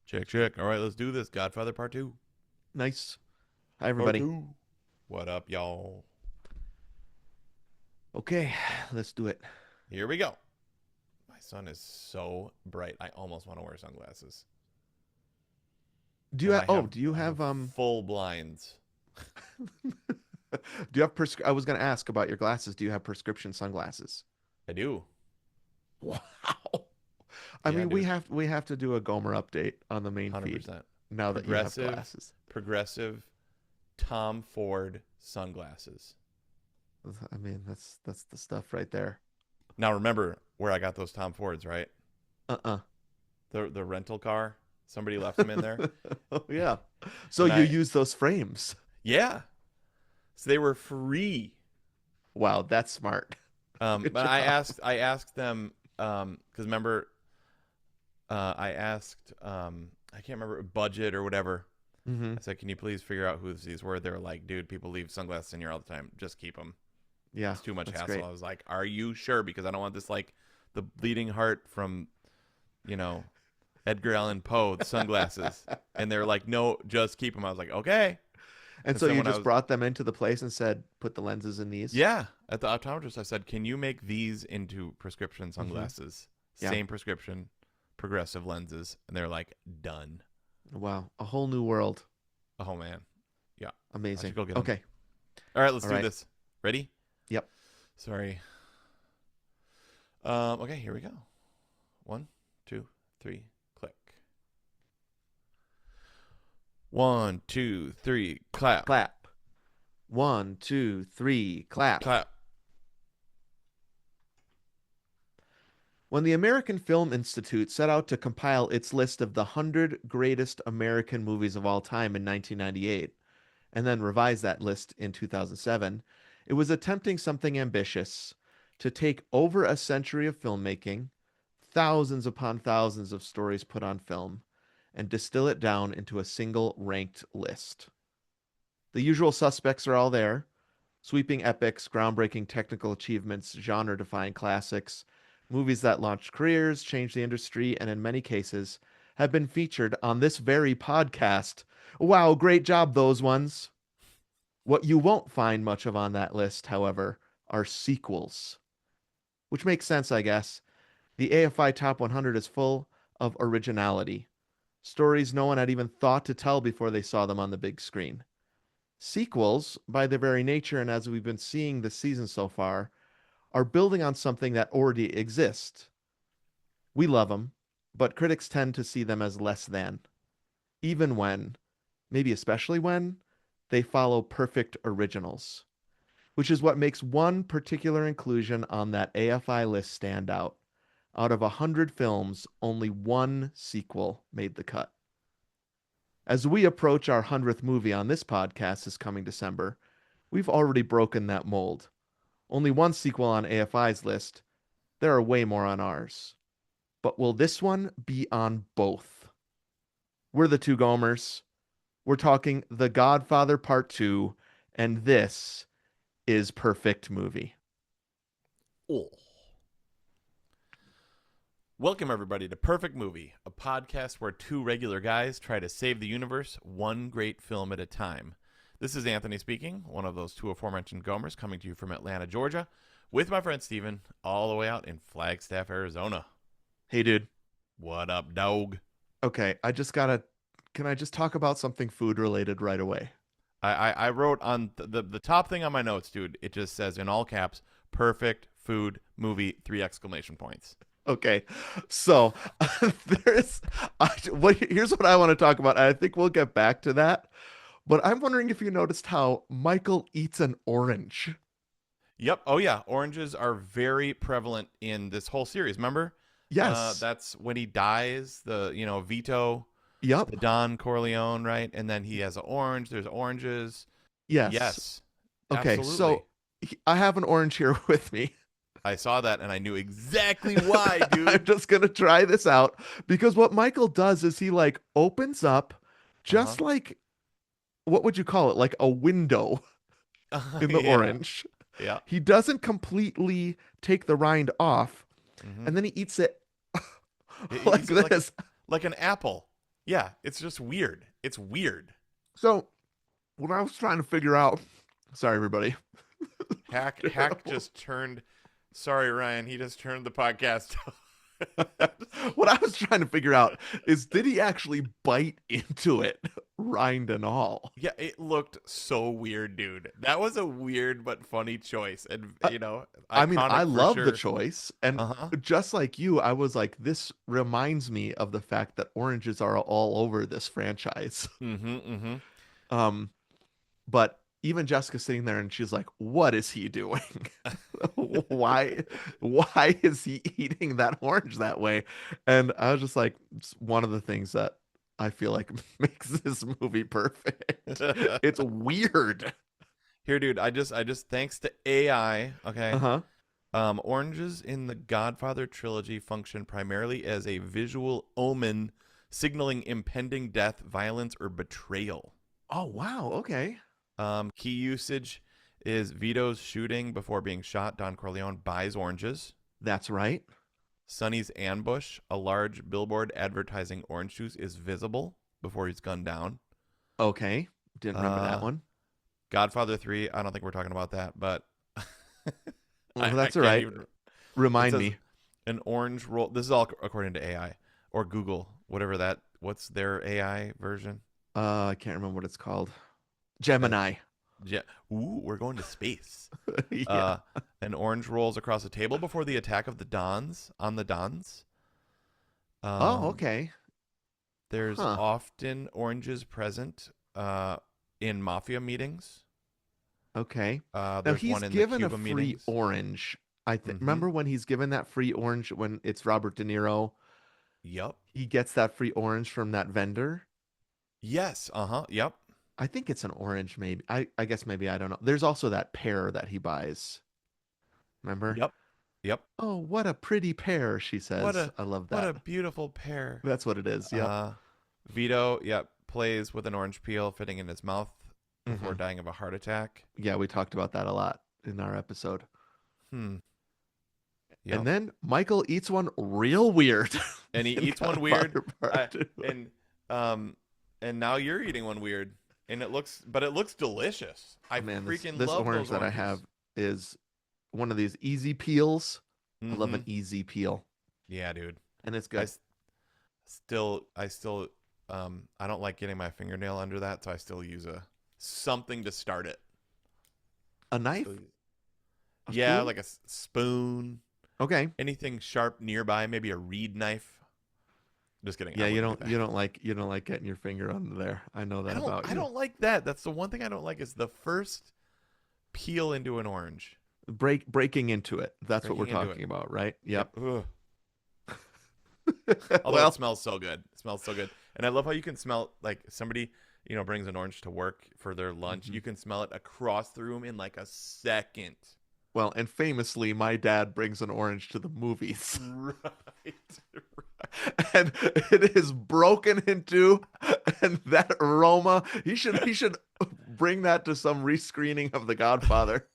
Check, check. All right, let's do this. Godfather Part 2. Nice. Hi, Part everybody. 2. What up, y'all? Okay, let's do it. Here we go. My sun is so bright. I almost want to wear sunglasses. Do you And have? Oh, do you I have have? full blinds. Do you have? I was going to ask about your glasses. Do you have prescription sunglasses? I do. Wow. I Yeah, mean, we dude. have we have to do a Gomer update on the main feed 100%. now that you have Progressive, glasses. progressive Tom Ford sunglasses. I mean, that's the stuff right there. Now remember where I got those Tom Fords, right? Uh-uh. The rental car. Somebody left them in there. Oh yeah. So And you I use those frames. yeah. So they were free. Wow, that's smart. Good But job. I asked them, because remember, I asked, I can't remember budget or whatever. Hmm. I said, "Can you please figure out who these were?" They were like, "Dude, people leave sunglasses in here all the time. Just keep them. Yeah, It's too much that's hassle." great. I was like, "Are you sure?" Because I don't want this like the bleeding heart from, you know, Edgar Allan Poe sunglasses. And they were like, "No, just keep them." I was like, "Okay." And And so so you when I just was brought them into the place and said, "Put the lenses in these." yeah at the optometrist, I said, "Can you make these into prescription Hmm. sunglasses? Yeah. Same prescription, progressive lenses." And they're like, "Done." Wow, a whole new world. Oh man, yeah. I should Amazing. go get them. Okay. All right, let's All do right. this. Ready? Yep. Sorry. Okay, here we go. One, two, three, click. One, two, three, clap, Clap. One, two, three, clap. clap. When the American Film Institute set out to compile its list of the 100 greatest American movies of all time in 1998, and then revised that list in 2007, it was attempting something ambitious to take over a century of filmmaking, thousands upon thousands of stories put on film, and distill it down into a single ranked list. The usual suspects are all there: sweeping epics, groundbreaking technical achievements, genre defying classics, movies that launched careers, changed the industry, and in many cases have been featured on this very podcast. Wow, great job, those ones. What you won't find much of on that list, however, are sequels, which makes sense, I guess. The AFI Top 100 is full of originality, stories no one had even thought to tell before they saw them on the big screen. Sequels, by their very nature, and as we've been seeing this season so far, are building on something that already exists. We love them, but critics tend to see them as less than, even when, maybe especially when, they follow perfect originals, which is what makes one particular inclusion on that AFI list stand out. Out of 100 films, only one sequel made the cut. As we approach our 100th movie on this podcast this coming December, we've already broken that mold. Only one sequel on AFI's list. There are way more on ours. But will this one be on both? We're the two Gomers. We're talking The Godfather Part 2, and this is Perfect Movie. Oh. Welcome, everybody, to Perfect Movie, a podcast where two regular guys try to save the universe one great film at a time. This is Anthony speaking, one of those two aforementioned Gomers, coming to you from Atlanta, Georgia, with my friend Steven, all the way out in Flagstaff, Arizona. Hey, dude. What up, dog? Okay, I just gotta. Can I just talk about something food related right away? I wrote on the top thing on my notes, dude. It just says in all caps, "Perfect food movie!" Three exclamation points. Okay, so there's. Here's what I want to talk about. And I think we'll get back to that. But I'm wondering if you noticed how Michael eats an orange. Yep. Oh yeah, oranges are very prevalent in this whole series. Remember, Yes. that's when he dies. Vito, Yep. the Don Corleone, right? And then he has an orange. There's oranges. Yes. Yes, Okay, absolutely. so I have an orange here with me. I saw that and I knew exactly why, I'm dude. just gonna try this out because what Michael does is he like opens up Uh huh. just like what would you call it? Like a window in the Yeah. orange. Yeah. He doesn't completely take the rind off Mm-hmm. and then he eats it He like eats it this. like an apple. Yeah, it's just weird. It's weird. So what I was trying to figure out, sorry everybody. Hack just turned. Sorry, Ryan. He just turned the podcast. What I was trying to figure out is did he actually bite into it, rind and all? Yeah, it looked so weird, dude. That was a weird but funny choice, and Uh, I mean, I iconic for love the sure. choice, and Uh huh. just like you, I was like, this reminds me of the fact that oranges are all over this franchise. Mm-hmm. Mm-hmm. Um, but even Jessica sitting there and she's like, "What is he doing? Why, why is he eating that orange that way?" And I was just like, it's one of the things that I feel like makes this movie perfect. It's weird. Here, dude. I just thanks to AI. Okay. Uh-huh. Oranges in the Godfather trilogy function primarily as a visual omen, signaling impending death, violence, or betrayal. Oh, wow. Okay. Key usage is Vito's shooting before being shot. Don Corleone buys oranges. That's right. Sonny's ambush, a large billboard advertising orange juice, is visible before he's gunned down. Okay. Didn't remember that Uh, one. Godfather 3, I don't think we're talking about that, but Well, I that's all can't right. even. It Remind says me. an orange roll. This is all according to AI or Google, whatever that. What's their AI version? I can't remember what it's called. Uh, Gemini. yeah. Ooh, we're going to space. Yeah. Uh, an orange rolls across a table before the attack of the Dons on the Dons. Oh, Um, okay. there's Huh. often oranges present in mafia meetings. Okay. Now There's one he's in the given a Cuba free meetings. orange. I think Mm-hmm. remember when he's given that free orange when it's Robert De Niro, Yep. he gets that free orange from that vendor. Yes. Uh-huh. Yep. I think it's an orange maybe. I guess maybe I don't know. There's also that pear that he buys. Remember? Yep. Yep. Oh, what a pretty pear, she What says. a I love what that. a beautiful pair. That's what it is. Yep. Uh Vito, yep, plays with an orange peel fitting in his mouth before Hmm. dying of a heart attack. Yeah, we talked about that a lot in our episode. Hmm. And Yep. then Michael eats one real weird And he in eats one weird. Godfather Part I 2. and um and now you're eating one weird. And it looks delicious. I Man, this freaking this love orange those that I have oranges. is one of these easy peels. I love Mm-hmm. an easy peel, Yeah, dude. and it's I good. s- I still I don't like getting my fingernail under that, so I still use a something to start it. A Still knife, use, a yeah, spoon. like a spoon, Okay. anything sharp nearby, maybe a reed knife. Just kidding, I Yeah, wouldn't do that. you don't like getting your finger under there. I know that about I you. don't like that. That's the one thing I don't like is the first peel into an orange, Breaking into it. That's what we're breaking into it. talking about, right? Yep. Yep. Ugh. Although it Well, smells so good. It smells so good. And I love how you can smell like somebody, brings an orange to work for their lunch. mhm. You can smell it across the room in like a second. Well, and famously, my dad brings an orange to the movies, Right. and it is broken into, and that aroma. He should bring that to some rescreening of The Godfather.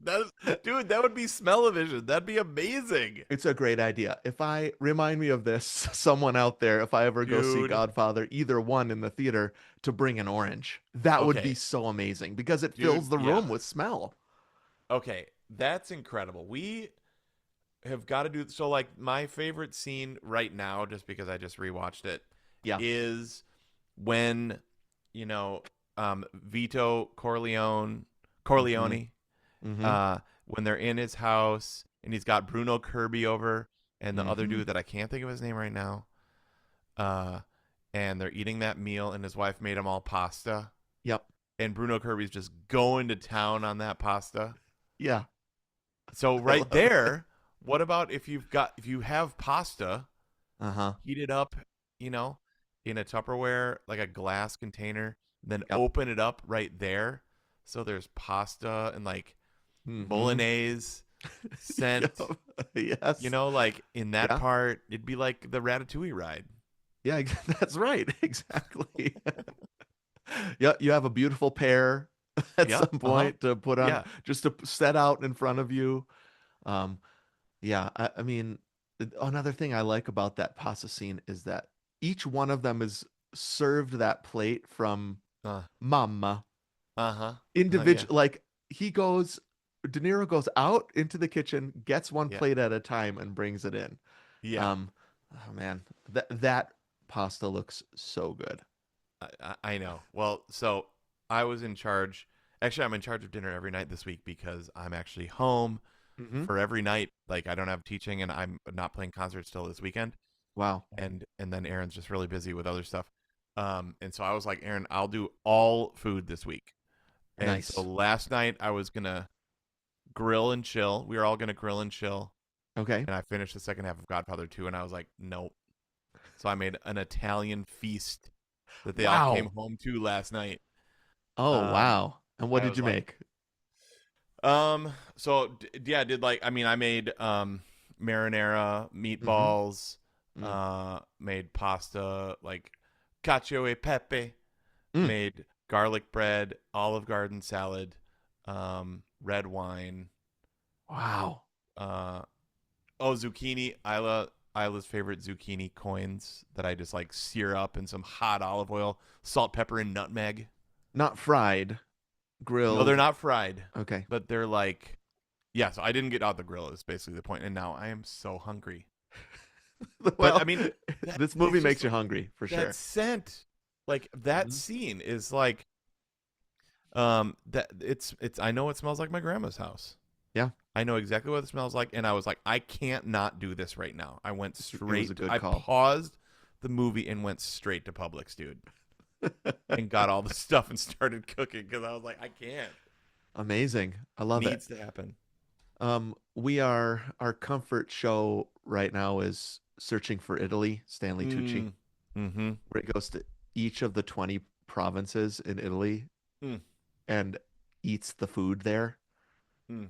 That is, dude, that would be smell-o-vision. That'd be amazing. It's a great idea. If I remind me of this, someone out there, if I ever go see Dude. Godfather, either one in the theater, to bring an orange, that would be Okay. so amazing because it Dude, fills the yeah. room with smell. Okay. That's incredible. We have got to do so like my favorite scene right now just because I just rewatched it Yeah. is when you know Vito Mm-hmm. Corleone Mm-hmm. when they're in his house and he's got Bruno Kirby over and the other Mm-hmm. dude that I can't think of his name right now uh and they're eating that meal and his wife made him all pasta Yep. and Bruno Kirby's just going to town on that pasta. Yeah. So I right love it. there, what about if you have pasta, Uh-huh. heat it up, you know, in a Tupperware, like a glass container, then Yep. open it up right there. So there's pasta and like Mm-hmm. bolognese Yep. scent, Yes. like in that Yeah. part, it'd be like the Ratatouille ride. Yeah, that's right. Exactly. Yeah, you have a beautiful pair at Yep. some Uh-huh. point to put on Yeah. just to set out in front of you. Um, yeah, I mean, another thing I like about that pasta scene is that each one of them is served that plate from Uh, mama. uh-huh. Yeah. Individual, like De Niro goes out into the kitchen, gets one Yeah. plate at a time, and brings it in. Yeah. Um, oh man, that pasta looks so good. I know. Well, so I was in charge. Actually, I'm in charge of dinner every night this week because I'm actually home Hmm. for every night. Like I don't have teaching and I'm not playing concerts till this weekend. Wow, And then Aaron's just really busy with other stuff. And so I was like, Aaron, I'll do all food this week. And so nice. last night I was gonna grill and chill. We were all gonna grill and chill. Okay. And I finished the second half of Godfather 2 and I was like, nope. So I made an Italian feast that they all came Wow. home to last night. Oh Um, wow. And what I did was you like, make? yeah, I did like, I mean, I made marinara, Hmm. meatballs, Mm. made pasta, like cacio e pepe, Mm. made garlic bread, Olive Garden salad, red wine, Wow. uh, zucchini. Isla's favorite zucchini coins that I just like sear up in some hot olive oil, salt, pepper, and nutmeg. Not fried, No, they're grilled. not fried, Okay. but they're like, yeah. So I didn't get out the grill. Is basically the point. And now I am so hungry. But I Well, mean, that this movie it's makes just you hungry for that sure. scent, like that Mhm. scene is like, that it's. I know it smells like my grandma's house. Yeah, I know exactly what it smells like, and I was like, I can't not do this right now. I went it was a straight. good I call. paused the movie and went straight to Publix, dude, and got all the stuff and started cooking because I was like, I can't. Amazing. I love it. Needs to happen. We are our comfort show right now is Searching for Italy, Stanley Tucci, Mm. Mm-hmm. where it goes to each of the 20 provinces in Italy Mm. and eats the food there. Mm.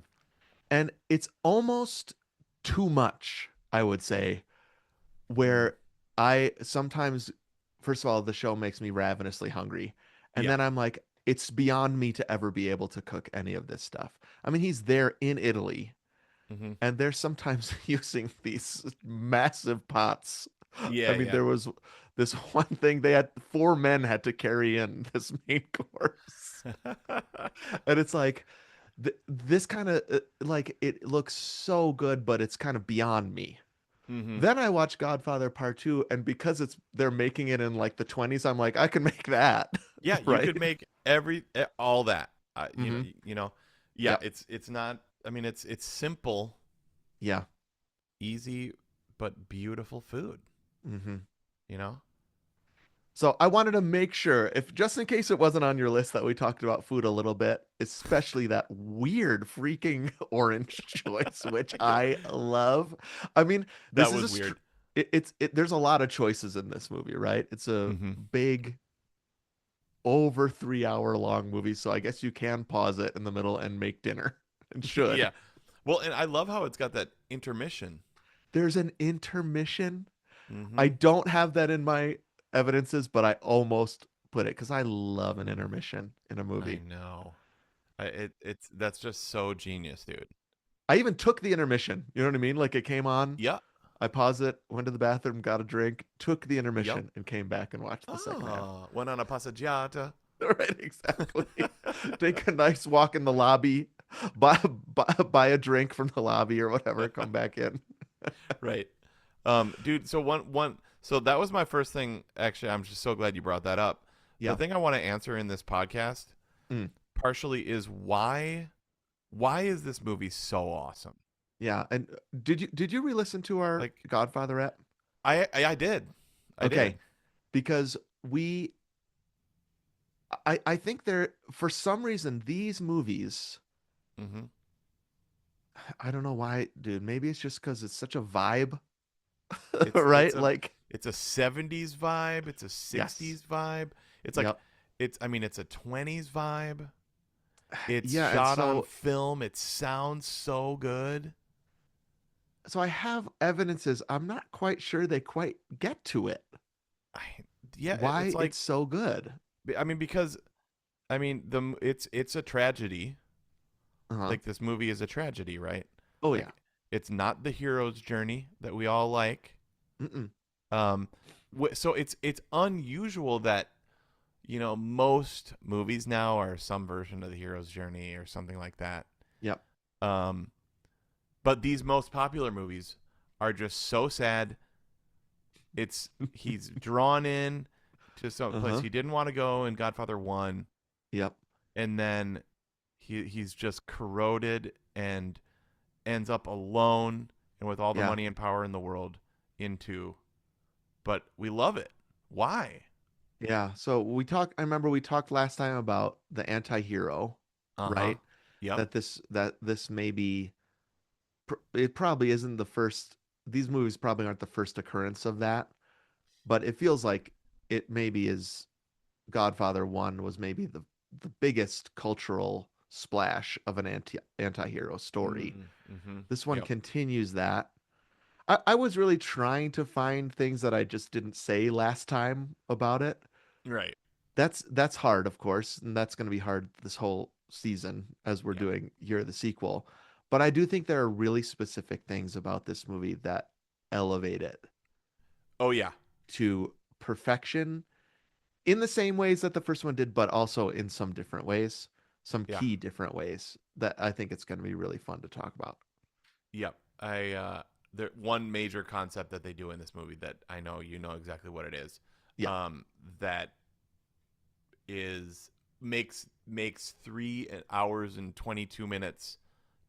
And it's almost too much, I would say, Mm. where I sometimes, first of all, the show makes me ravenously hungry. And Yeah. then I'm like, it's beyond me to ever be able to cook any of this stuff. I mean, he's there in Italy, Mm-hmm. and they're sometimes using these massive pots. I Yeah. mean, Yeah. there was this one thing they had four men had to carry in this main course. And it's like this kind of like it looks so good, but it's kind of beyond me. Mm-hmm. Then I watch Godfather Part 2, and because it's they're making it in like the 20s, I'm like, I can make that, Yeah. You right? could make all that. You know. Hmm. You know. Yeah. Yep. It's not. I mean, it's simple, Yeah. easy, but beautiful food. Hmm. You know. So I wanted to make sure, if just in case it wasn't on your list, that we talked about food a little bit, especially that weird freaking orange choice, which I love. I mean, That this is was weird. there's a lot of choices in this movie, right? It's a Mm-hmm. big over 3 hour long movie, so I guess you can pause it in the middle and make dinner and should. Yeah. Well, and I love how it's got that intermission. There's an intermission. I Mm-hmm. don't have that in my evidences, but I almost put it because I love an intermission in a I movie. know. It's that's just so genius, dude. I even took the intermission. You know what I mean? Like it came on, Yep. I paused it, went to the bathroom, got a drink, took the Yep. intermission, and came back and watched the second half. Oh, went on a passeggiata. Right, exactly. Take a nice walk in the lobby, buy a drink from the lobby or whatever, come back in. Right. Dude, so so that was my first thing. Actually, I'm just so glad you brought that up. The Yeah. thing I want to answer in this podcast Mm. partially is why is this movie so awesome? Yeah. And did you re-listen to our Like Godfather app? I did. I Okay. did. Because I think there for some reason these movies, Mhm. I don't know why, dude. Maybe it's just because it's such a vibe, It's right? Like, it's a 70s vibe, it's a yes. 60s vibe. It's like Yep. it's I mean it's a 20s vibe. It's Yeah, and shot on film. It sounds so good. so I have evidences. I'm not quite sure they quite get to it. I, yeah, it's Why like it's so good. I mean because I mean it's a tragedy. Uh-huh. Like this movie is a tragedy, right? Oh yeah. Like it's not the hero's journey that we all like. Mm-mm. Um So it's unusual that most movies now are some version of the hero's journey or something like that. Yep. Um, but these most popular movies are just so sad. He's drawn in to some place Uh-huh. he didn't want to go in Godfather 1, Yep. and then he's just corroded and ends up alone and with all the Yeah. money and power in the world into, but we love it. Why? Yeah. So I remember we talked last time about the anti-hero, Uh-huh. right? Yep. That this may be it probably isn't the first, these movies probably aren't the first occurrence of that, but it feels like it maybe is. Godfather 1 was maybe the biggest cultural splash of an anti-hero story. Mm-hmm. This one Yep. continues that. I was really trying to find things that I just didn't say last time about it. Right. That's hard, of course, and that's going to be hard this whole season as we're Yep. doing here the sequel. But I do think there are really specific things about this movie that elevate it Oh yeah. to perfection in the same ways that the first one did, but also in some different ways, some Yeah. key different ways that I think it's going to be really fun to talk about. Yep. There one major concept that they do in this movie that I know exactly what it is. Yeah. That is makes 3 hours and 22 minutes,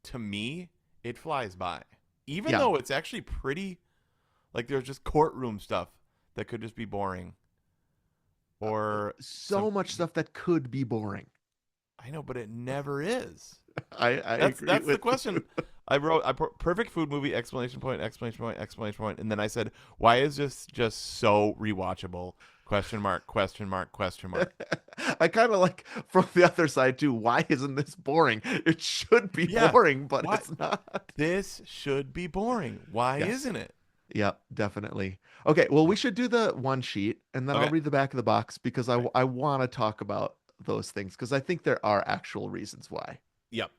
to me it flies by, even Yeah. though it's actually pretty, like there's just courtroom stuff that could just be boring, or So some. much stuff that could be boring. I know, but it never is. I That's agree that's the with you. question. I put perfect food movie, exclamation point, exclamation point, exclamation point, and then I said, why is this just so rewatchable? Question mark, question mark, question mark. I kind of like from the other side too. Why isn't this boring? It should be Yeah. boring, but What? it's not. This should be boring. Why Yes. isn't it? Yep, definitely. Okay, well, we should do the one sheet and then I'll Okay. read the back of the box because All right. I want to talk about those things because I think there are actual reasons why. Yep.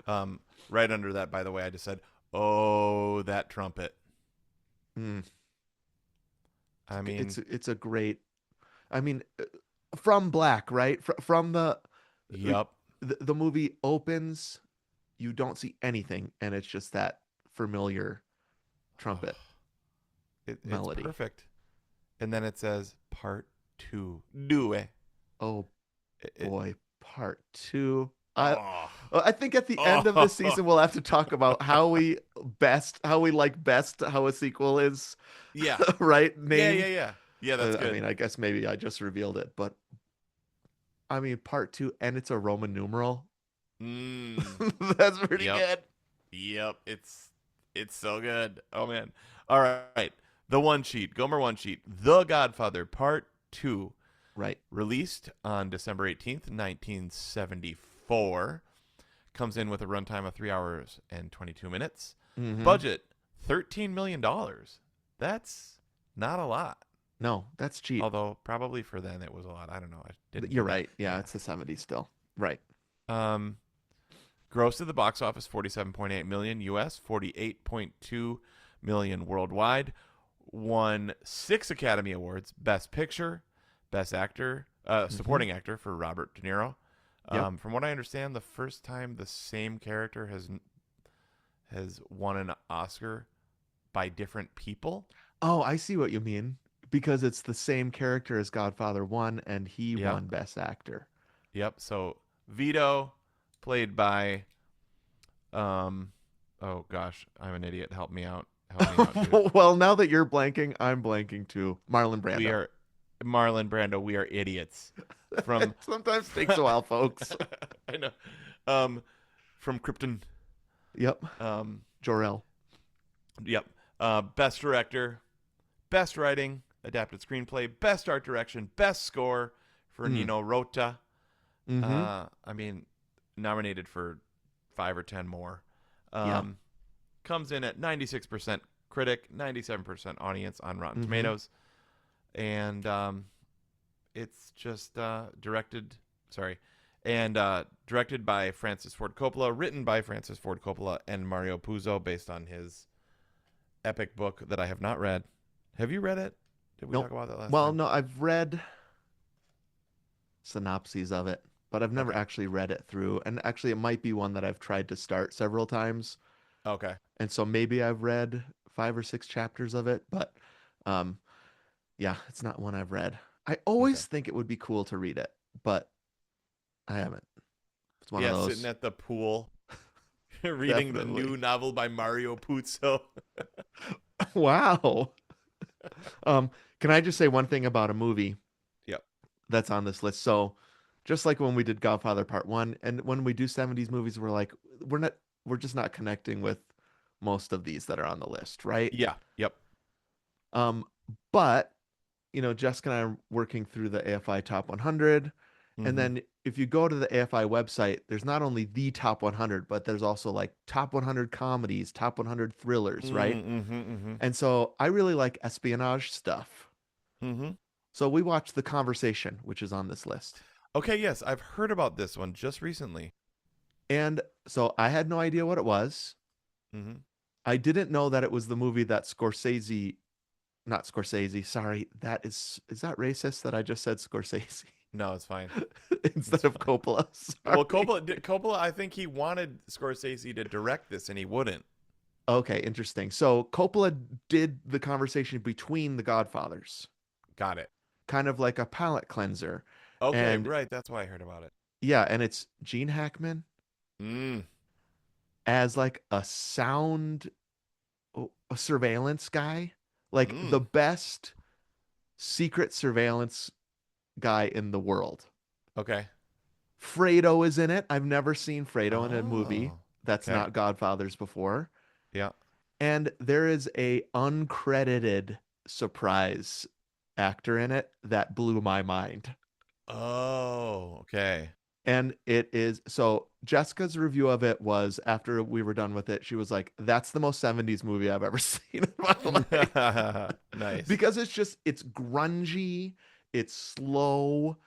Um, right under that, by the way, I just said, "Oh, that trumpet." Mm, I mean, it's a great. I mean, from Black, right? From yep. the movie opens, you don't see anything, and it's just that familiar trumpet It's melody. perfect. And then it says part two. Do it. Oh It boy, part two. oh. I think at the end of this season we'll have to talk about how we like best how a sequel is, Yeah. right? Yeah, yeah, Named. yeah. Yeah, that's I good. mean, I guess maybe I just revealed it, but I mean, part two, and it's a Roman numeral. Mm. That's pretty Yep. good. Yep. It's so good. Oh man. All right. The one sheet. Gomer one sheet. The Godfather Part 2. Right. Released on December 18th, 1974. Comes in with a runtime of 3 hours and 22 minutes. Mm-hmm. Budget $13 million. That's not a lot. No, that's cheap. Although probably for then it was a lot. I don't know. I didn't You're do right. Yeah, math. it's the 70s still. Right. Um, gross at the box office 47.8 million US, 48.2 million worldwide. Won 6 Academy Awards: Best Picture, Best Actor, Mm-hmm. Supporting Actor for Robert De Niro. Yep. From what I understand, the first time the same character has won an Oscar by different people. Oh, I see what you mean. Because it's the same character as Godfather 1 and he Yeah. won Best Actor. Yep. So Vito, played by, oh gosh, I'm an idiot. Help me out. Help me out, dude. Well, now that you're blanking, I'm blanking too. Marlon We Brando. are Marlon Brando. We are idiots. From It sometimes takes a while, folks. I know. Um, from Krypton. Yep. Um, Jor-El. yep. Best director, best writing, adapted screenplay, best art direction, best score for Mm. Nino Rota. Mm-hmm. I mean, nominated for 5 or 10 more. Yeah. Comes in at 96% critic, 97% audience on Rotten Mm-hmm. Tomatoes, and it's just directed by Francis Ford Coppola, written by Francis Ford Coppola and Mario Puzo, based on his epic book that I have not read. Have you read it? Did we Nope. talk about that last Well, time? no, I've read synopses of it, but I've never Okay. actually read it through. And actually, it might be one that I've tried to start several times. Okay. And so maybe I've read 5 or 6 chapters of it, but um, yeah, it's not one I've read. I Okay. always think it would be cool to read it, but I haven't. It's one of Yeah, sitting those. at the pool, reading the Definitely. new novel by Mario Puzo. Wow. Um, can I just say one thing about a movie Yep. that's on this list? So, just like when we did Godfather Part 1, and when we do 70s movies, we're like, we're not, we're just not connecting with most of these that are on the list, right? Yeah. Yep. Um, but Jessica and I are working through the AFI Top 100. And Mm-hmm. then if you go to the AFI website, there's not only the top 100, but there's also like top 100 comedies, top 100 thrillers, right? Mm-hmm. Mm-hmm. And so I really like espionage stuff. Mm-hmm. So we watched The Conversation, which is on this list. Okay, yes, I've heard about this one just recently. And so I had no idea what it was. Mm-hmm. I didn't know that it was the movie that not Scorsese, sorry, is that racist that I just said Scorsese No, it's fine. instead It's of fine. Coppola? Well, Sorry. Coppola, I think he wanted Scorsese to direct this, and he wouldn't. Okay, interesting. So Coppola did The Conversation between the Godfathers, Got it. kind of like a palate cleanser. Okay, And right. That's why I heard about it. yeah, and it's Gene Hackman Mm. as like a surveillance guy, like the Mm. best secret surveillance guy in the world. Okay. Fredo is in it. I've never seen Fredo in a movie Oh. that's Okay. not Godfathers before. Yeah. And there is a uncredited surprise actor in it that blew my mind. Oh. Okay. And it is so Jessica's review of it was after we were done with it, she was like, that's the most 70s movie I've ever seen in my life. Nice. Because it's grungy, it's slow,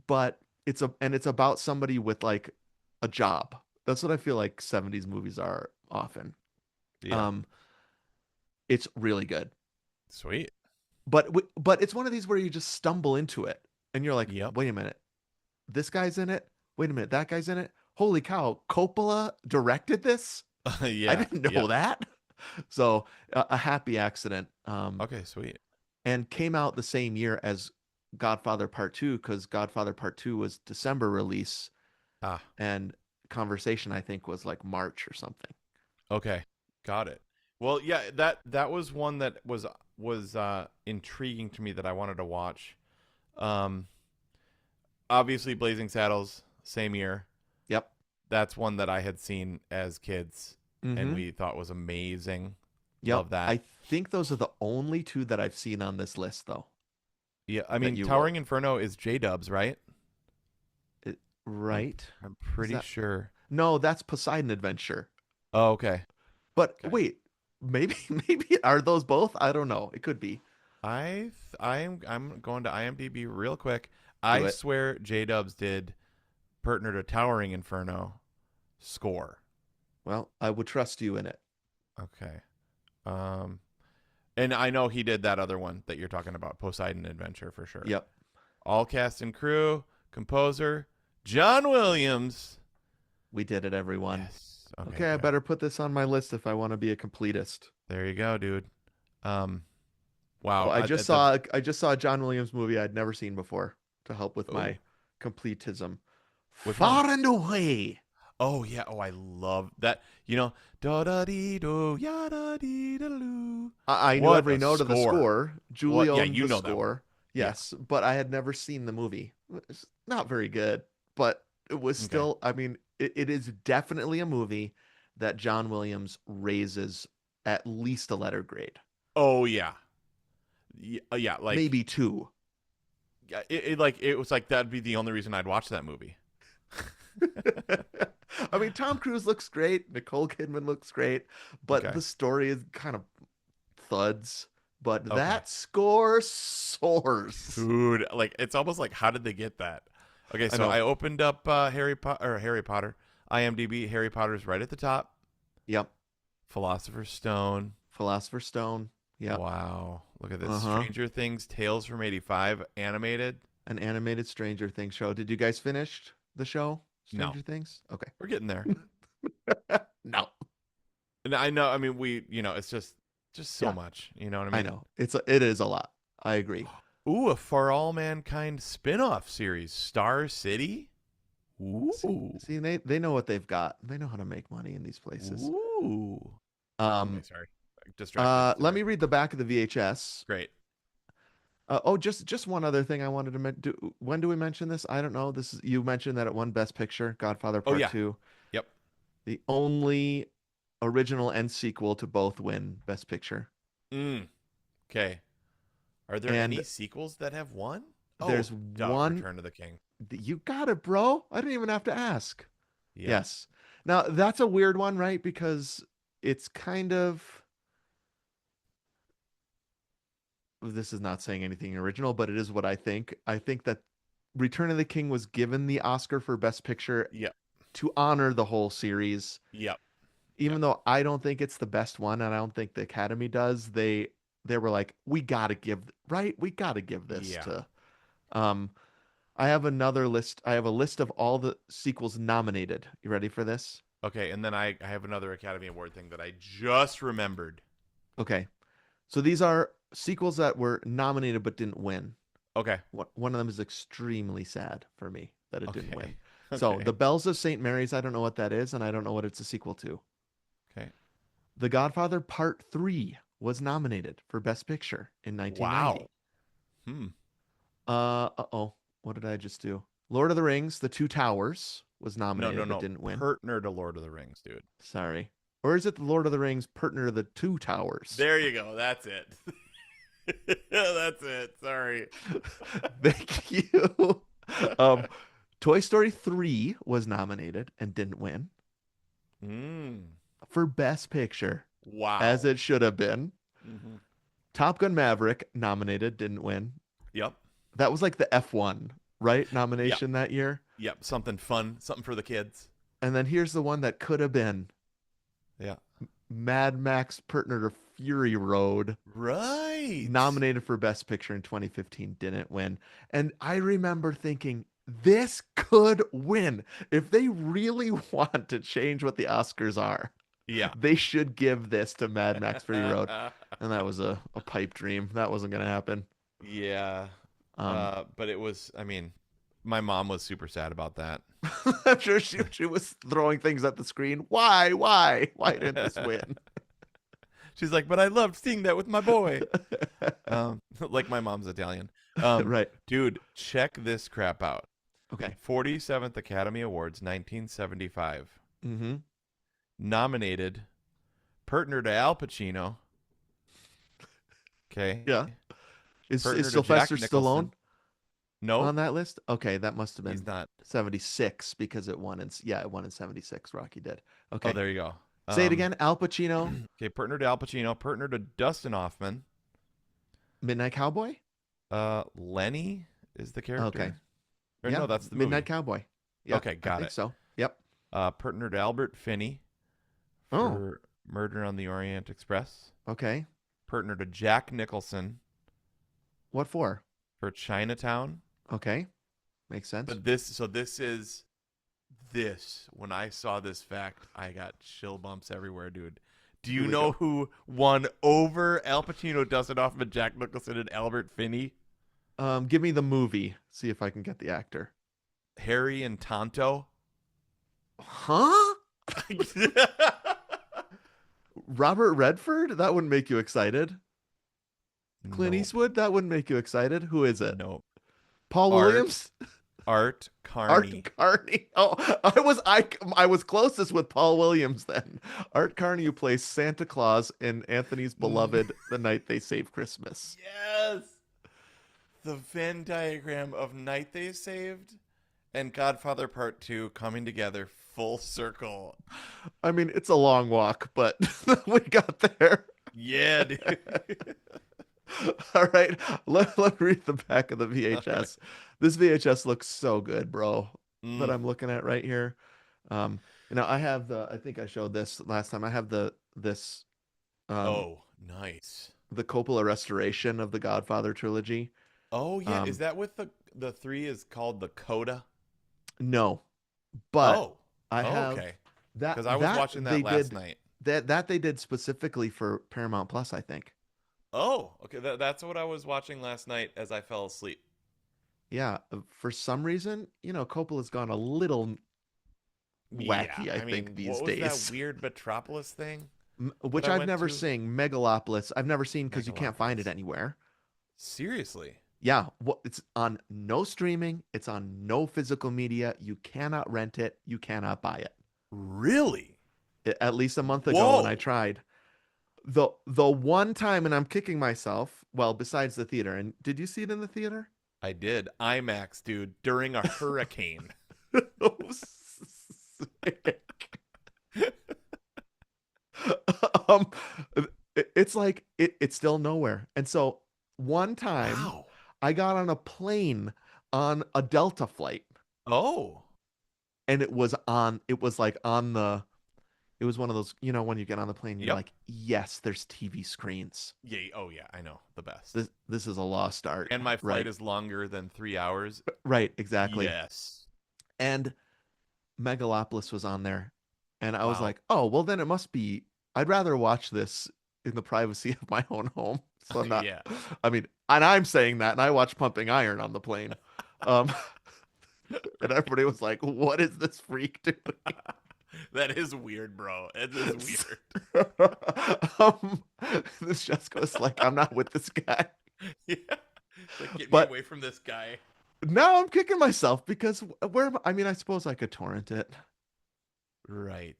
but it's about somebody with like a job. That's what I feel like 70s movies are often. Yeah. Um, it's really good. Sweet. But it's one of these where you just stumble into it and you're like, Yep. wait a minute, this guy's in it. Wait a minute, that guy's in it. Holy cow, Coppola directed this? I Yeah. didn't know Yep. that. So a happy accident. Okay. Sweet. And came out the same year as Godfather Part 2 because Godfather Part 2 was December release Ah. and Conversation I think was like March or something. Okay. Got it. Well, yeah. That was one that was intriguing to me that I wanted to watch. Um. Obviously, Blazing Saddles, same year. Yep. That's one that I had seen as kids, and Mm-hmm. we thought was amazing. Yep. Love that. I think those are the only two that I've seen on this list though. Yeah, I That mean, you Towering will. Inferno is J Dubs, right? I'm Right? I'm Is pretty that sure. No, that's Poseidon Adventure. Oh, okay. But Okay. wait, maybe maybe are those both? I don't know. It could be. I'm going to IMDb real quick. Do I it. swear J Dubs did Partner to Towering Inferno score. Well, I would trust you in it. Okay. Um, and I know he did that other one that you're talking about, Poseidon Adventure for sure. Yep. All cast and crew, composer, John Williams. We did it, everyone. Yes. Okay, Okay, I good. better put this on my list if I want to be a completist. There you go, dude. Um, Oh, wow. I just saw a John Williams movie I'd never seen before to help with Oh, my completism. which one? Far and Away. Oh yeah. Oh, I love that. Da da dee do ya da dee da loo. I knew What every a note of the score! score. Julie What? Yeah, owned you the know that one. score. Yeah. Yes, but I had never seen the movie. It's not very good, but it was Okay. still, I mean, it is definitely a movie that John Williams raises at least a letter grade, Oh yeah. Yeah. Like, maybe two. it was like that'd be the only reason I'd watch that movie. I mean, Tom Cruise looks great, Nicole Kidman looks great, but Okay. the story is kind of thuds. But Okay. that score soars. Dude, like it's almost like how did they get that? Okay, I so know. I opened up Harry Potter, IMDb. Harry Potter's right at the top. Yep. Philosopher's Stone. Philosopher's Stone. Yep. Wow. Look at this. Uh-huh. Stranger Things, Tales from 85, animated. An animated Stranger Things show. Did you guys finish the show, No, Stranger Things? Okay. we're getting there. No. And I know. I mean, it's just so Yeah, much. You know what I I mean? know. It is a lot. I agree. Ooh, a For All Mankind spin-off series, Star City. Ooh, See, they know what they've got. They know how to make money in these places. ooh. Okay, Um, sorry, distracted let there. me read the back of the VHS. Great. Just one other thing I wanted to when do we mention this? I don't know. This is you mentioned that it won Best Picture, Godfather Oh Part yeah. 2. Yep. The only original and sequel to both win Best Picture. Mm. Okay. Are there And any sequels that have won? Oh, there's duh, one. Return of the King. You got it, bro. I didn't even have to ask. Yep. Yes. Now, that's a weird one, right? Because it's kind of, this is not saying anything original, but it is what I think. I think that Return of the King was given the Oscar for Best Picture Yep. to honor the whole series. Yep. Yep. Even though I don't think it's the best one, and I don't think the Academy does, they were like, we gotta give, right? We gotta give this Yeah. to. Um, I have another list. I have a list of all the sequels nominated. You ready for this? Okay, and then I have another Academy Award thing that I just remembered. Okay. So these are sequels that were nominated but didn't win. Okay. One of them is extremely sad for me that it didn't win. Okay. So, Okay. The Bells of St. Mary's, I don't know what that is, and I don't know what it's a sequel to. Okay. The Godfather Part 3 was nominated for Best Picture in Wow. 1990. Hmm. Uh-oh. What did I just do? Lord of the Rings, The Two Towers was No, no, nominated but no. didn't win. Partner to Lord of the Rings, dude. Sorry. Or is it The Lord of the Rings, Partner to the Two Towers? There you go. That's it. That's it. Sorry. Thank you. Um, Toy Story 3 was nominated and didn't win Mm. for Best Picture, as Wow. it should have been. Hmm. Top Gun Maverick nominated, didn't win. Yep. That was like the F1, right? Yep. Nomination that year. Yep. Something fun. Something for the kids. And then here's the one that could have been Yeah. Mad Max Partner to Fury Road, Right. nominated for Best Picture in 2015, didn't win. And I remember thinking, this could win. If they really want to change what the Oscars are, Yeah. they should give this to Mad Max Fury Road. And that was a pipe dream. That wasn't going to happen. Yeah. Um, But it was, I mean, my mom was super sad about that. I'm sure she was throwing things at the screen. Why? Why didn't this win? She's like, but I loved seeing that with my boy. Like my mom's Italian. Right. Dude, check this crap out. Okay. 47th Academy Awards, 1975. Mm-hmm. Nominated, partner to Al Pacino. Okay. Yeah. Is Partner to Jack Sylvester Stallone Nicholson. on Nope, that list? Okay, that must have he's been not. 76 because it won in 76. Rocky did. Oh, Okay. there you go. Say it again. Al Pacino, Okay, partner to Al Pacino, partner to Dustin Hoffman. Midnight Cowboy? Lenny is the character. Okay. Or Yeah, no, that's the Midnight movie. Cowboy. Yeah, Okay, I got think it. so. Yep. Partner to Albert Finney Oh, for Murder on the Orient Express. okay. Partner to Jack Nicholson What for? for Chinatown. Okay. Makes sense. But this when I saw this fact, I got chill bumps everywhere, dude. Do Here you we know go. who won over Al Pacino, Dustin Hoffman, Jack Nicholson, and Albert Finney? Give me the movie. See if I can get the actor. Harry and Tonto. Huh? Robert Redford? That wouldn't make you excited. Clint Nope. Eastwood? That wouldn't make you excited. Who is it? Nope. Paul Art Williams? Art Art Carney. Carney. Oh, I was closest with Paul Williams then. Art Carney, who plays Santa Claus in Anthony's beloved The Night They Saved Christmas. Yes. The Venn diagram of Night They Saved and Godfather Part 2 coming together full circle. I mean, it's a long walk, but we got there. Yeah, dude. All right, let me read the back of the VHS. This VHS looks so good, bro, that Mm. I'm looking at right here. Um, I have I think I showed this last time. I have this um Oh, nice. the Coppola restoration of the Godfather trilogy. Oh yeah, is Um, that with the three is called the Coda? no, but Oh, I oh have okay. that Because I was that watching they that last did night. that they did specifically for Paramount Plus, I think. Oh, okay. That's what I was watching last night as I fell asleep. Yeah, for some reason, Coppola's gone a little Yeah, wacky, I I think, mean, these what was that days. weird Metropolis thing that Which I I've went never to? seen. Megalopolis, I've never seen because you can't find it Megalopolis. anywhere. Seriously? Yeah, it's on no streaming, it's on no physical media. You cannot rent it, you cannot buy it. Really? At least a month ago when I Whoa! tried. The one time, and I'm kicking myself, well, besides the theater. And did you see it in the theater? I did IMAX, dude, during a hurricane. Oh, sick. um, it's like it's still nowhere. And so one time Wow. I got on a plane on a Delta flight, Oh. and it was one of those, when you get on the plane, you're Yep. like, yes, there's TV screens. Yeah. Oh yeah. I know the best. This is a lost art, And my flight right? is longer than 3 hours. Right, exactly. Yes. And Megalopolis was on there, and I was Wow. like, oh, well, then it must be. I'd rather watch this in the privacy of my own home. So I'm not, Yeah. I mean, and I'm saying that, and I watched Pumping Iron on the plane. Um, and everybody was like, what is this freak doing? That is weird, bro. It is weird. um, this just goes like, I'm not with this guy. Yeah. It's like, get me But away from this guy. now I'm kicking myself because I mean, I suppose I could torrent it. Right.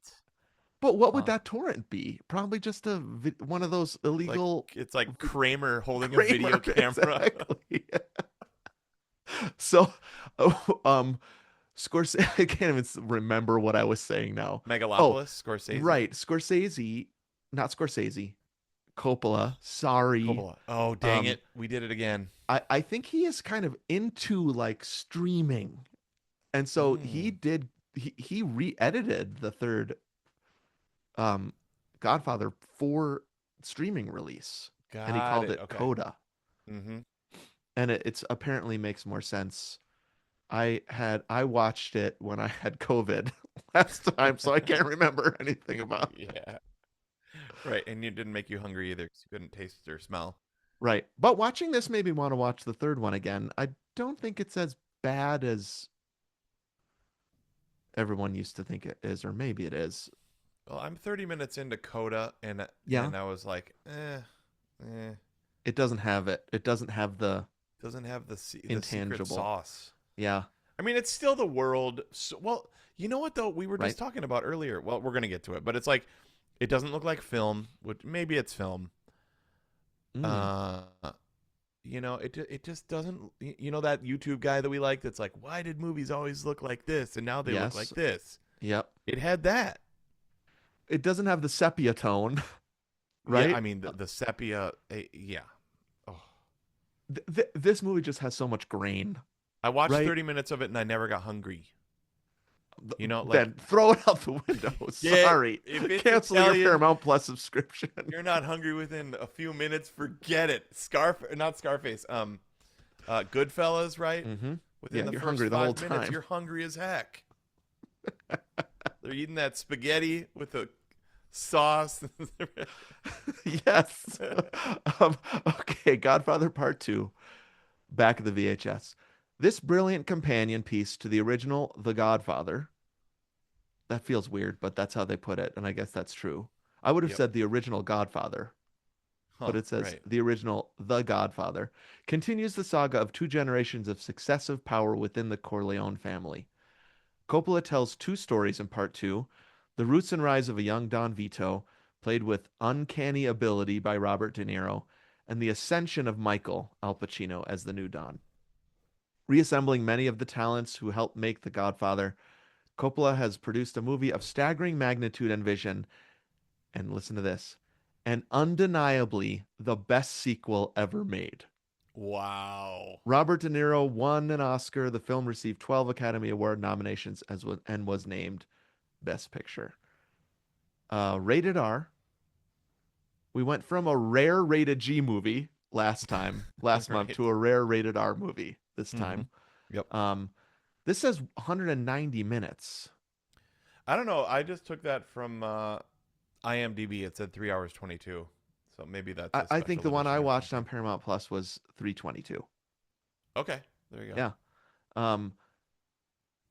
But what would Huh. that torrent be? Probably just one of those Like illegal it's like Kramer holding a video Kramer, camera. exactly. So, um, Scorsese, I can't even remember what I was saying now. Oh, Megalopolis, Scorsese, right, Scorsese, not Scorsese, Coppola. Sorry. Coppola. Oh, dang Um, it. We did it again. I think he is kind of into like streaming, and so Mm, he re-edited the third um Godfather for streaming release, and he got called it. it Okay. Coda, Mm-hmm. and it's apparently makes more sense. I watched it when I had COVID last time, so I can't remember anything about it. Yeah. Right. And it didn't make you hungry either because you couldn't taste or smell. Right. But watching this made me want to watch the third one again. I don't think it's as bad as everyone used to think it is, or maybe it is. Well, I'm 30 minutes into Coda, and Yeah, I was like, it doesn't have it. It doesn't have the doesn't have the secret intangible. sauce. Yeah, I mean, it's still the world. So, well, you know what though? We were right. just talking about earlier. Well, we're gonna get to it, but it's like it doesn't look like film. Which maybe it's film. Mm, Uh, it just doesn't. You know that YouTube guy that we like? That's like, why did movies always look like this, and now they look like yes. this? Yep. It had that. It doesn't have the sepia tone, Yeah, right? I mean the sepia. Yeah. Oh, This movie just has so much grain, I watched right? 30 minutes of it, and I never got hungry. You know, like Then throw it out the window. get Sorry. if it's Cancel your Italian, Paramount Plus subscription. you're not hungry within a few minutes. Forget it. Not Scarface. Goodfellas, right? Mm-hmm. Within Yeah, the you're first hungry the whole 5 minutes, time. you're hungry as heck. They're eating that spaghetti with the sauce. Yes. Okay, Godfather Part 2, back of the VHS. This brilliant companion piece to the original The Godfather. That feels weird, but that's how they put it, and I guess that's true. I would have Yep. said the original Godfather, but Huh. it says Right. the original The Godfather continues the saga of two generations of successive power within the Corleone family. Coppola tells two stories in part two: the roots and rise of a young Don Vito, played with uncanny ability by Robert De Niro, and the ascension of Michael Al Pacino as the new Don. Reassembling many of the talents who helped make The Godfather, Coppola has produced a movie of staggering magnitude and vision, and listen to this, and undeniably the best sequel ever made. Wow. Robert De Niro won an Oscar. The film received 12 Academy Award nominations and was named Best Picture. Rated R, We went from a rare rated G movie last month, Right. to a rare rated R movie this Mm-hmm. time. Yep. Um, this says 190 minutes. I don't know. I just took that from IMDb. It said 3 hours 22. So maybe that's a I think special the one edition I or watched on something. Paramount Plus was 322. Okay. There you go. Yeah. Um,